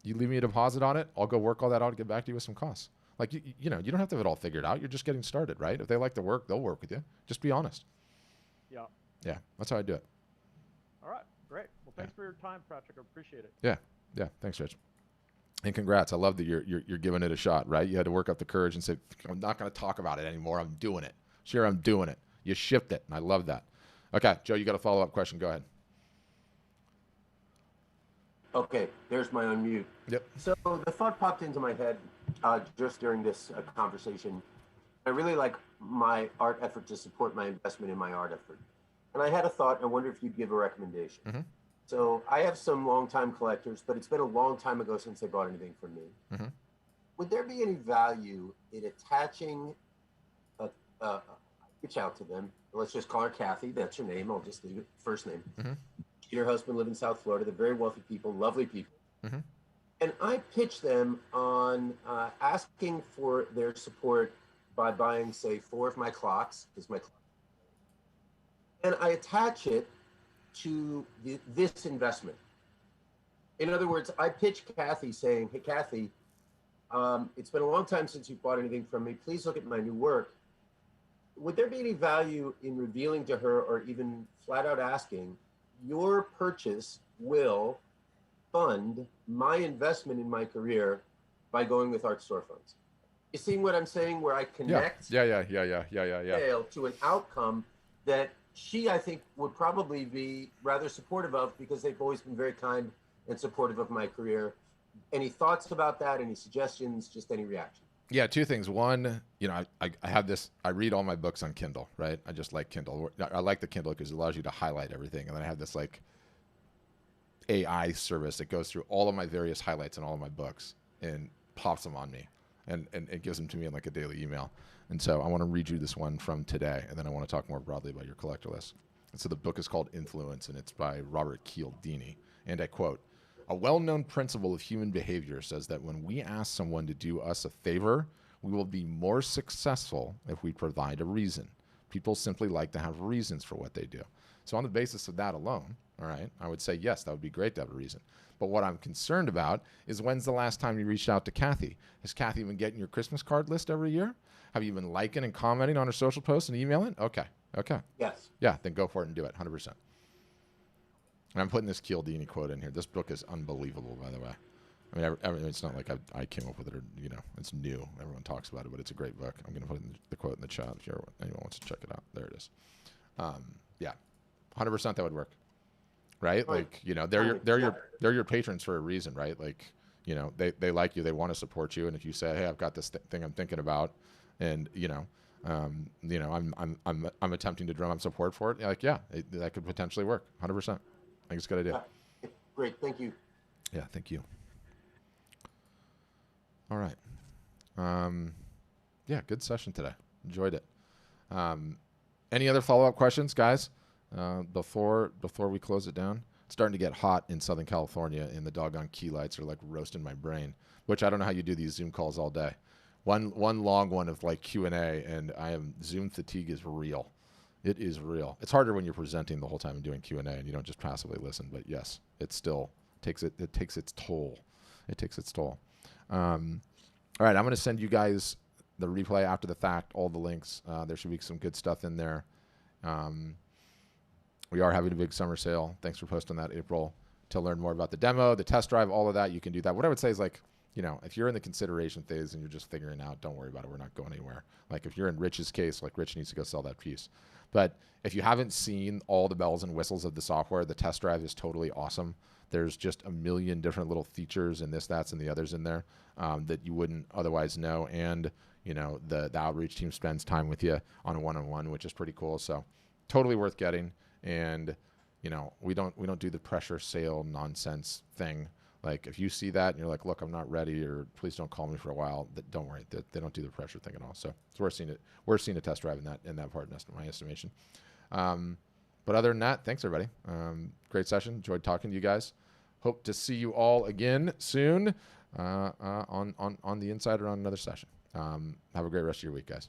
You leave me a deposit on it. I'll go work all that out and get back to you with some costs. Like, you don't have to have it all figured out. You're just getting started, right? If they like the work, they'll work with you. Just be honest. Yeah. Yeah, that's how I do it. All right, great. Well, thanks for your time, Patrick. I appreciate it. Yeah. Thanks, Rich. And congrats. I love that you're giving it a shot, right? You had to work up the courage and say, I'm not going to talk about it anymore. I'm doing it. Sure, I'm doing it. You shipped it, and I love that. Okay, Joe, you got a follow-up question. Go ahead. Okay, there's my unmute. Yep. So the thought popped into my head just during this conversation. I really like my art effort to support my investment in my art effort. And I had a thought, and I wonder if you'd give a recommendation. Mm-hmm. So I have some longtime collectors, but it's been a long time ago since they bought anything from me. Mm-hmm. Would there be any value in attaching reach out to them? Let's just call her Kathy. That's her name. I'll just leave it first name. Mm-hmm. She and her husband live in South Florida. They're very wealthy people, lovely people. Mm-hmm. And I pitch them on asking for their support by buying, say, 4 of my clocks, and I attach it to this investment. In other words, I pitch Kathy saying, hey, Kathy, it's been a long time since you've bought anything from me. Please look at my new work. Would there be any value in revealing to her, or even flat out asking, your purchase will fund my investment in my career by going with art storefronts? You see what I'm saying, where I connect sale to an outcome that she, I think, would probably be rather supportive of, because they've always been very kind and supportive of my career. Any thoughts about that? Any suggestions? Just any reaction? Yeah, 2 things. One, I have this, I read all my books on Kindle, right? I just like Kindle. I like the Kindle because it allows you to highlight everything. And then I have this like AI service that goes through all of my various highlights in all of my books and pops them on me. And it gives them to me in like a daily email. And so I want to read you this one from today, and then I want to talk more broadly about your collector list. And so the book is called Influence, and it's by Robert Cialdini. And I quote, "A well-known principle of human behavior says that when we ask someone to do us a favor, we will be more successful if we provide a reason. People simply like to have reasons for what they do." So on the basis of that alone, all right, I would say, yes, that would be great to have a reason. But what I'm concerned about is, when's the last time you reached out to Kathy? Has Kathy been getting your Christmas card list every year? Have you been liking and commenting on her social posts and emailing? Okay. Yes. Yeah, then go for it and do it, 100%. And I'm putting this Cialdini quote in here. This book is unbelievable, by the way. I mean, it's not like I came up with it, or, it's new. Everyone talks about it, but it's a great book. I'm going to put the quote in the chat if anyone wants to check it out. There it is. Yeah, 100% that would work. Right? Like, they're your patrons for a reason, right? Like, they like you, they want to support you. And if you say, hey, I've got this thing I'm thinking about, and, I'm attempting to drum up support for it, like, yeah, that could potentially work. 100%. I think it's a good idea. Yeah. Great. Thank you. Yeah. Thank you. All right. Yeah. Good session today. Enjoyed it. Any other follow-up questions, guys? Before we close it down? It's starting to get hot in Southern California, and the doggone key lights are like roasting my brain, which I don't know how you do these Zoom calls all day. One long one of like Q&A, and Zoom fatigue is real. It is real. It's harder when you're presenting the whole time and doing Q&A and you don't just passively listen, but yes, it still takes its toll. It takes its toll. All right, I'm going to send you guys the replay after the fact, all the links. There should be some good stuff in there. We are having a big summer sale. Thanks for posting that, April. To learn more about the demo, the test drive, all of that, you can do that. What I would say is, like, if you're in the consideration phase and you're just figuring out, don't worry about it. We're not going anywhere. Like, if you're in Rich's case, like, Rich needs to go sell that piece. But if you haven't seen all the bells and whistles of the software, the test drive is totally awesome. There's just a million different little features and this, that's, and the others in there that you wouldn't otherwise know. And, the outreach team spends time with you on a one-on-one, which is pretty cool. So totally worth getting. And, we don't do the pressure sale nonsense thing. Like, if you see that and you're like, look, I'm not ready, or please don't call me for a while, don't worry. They don't do the pressure thing at all. So it's worth seeing it. We're seeing a test drive in that part, in my estimation. But other than that, thanks everybody. Great session. Enjoyed talking to you guys. Hope to see you all again soon on the Insider on another session. Have a great rest of your week, guys.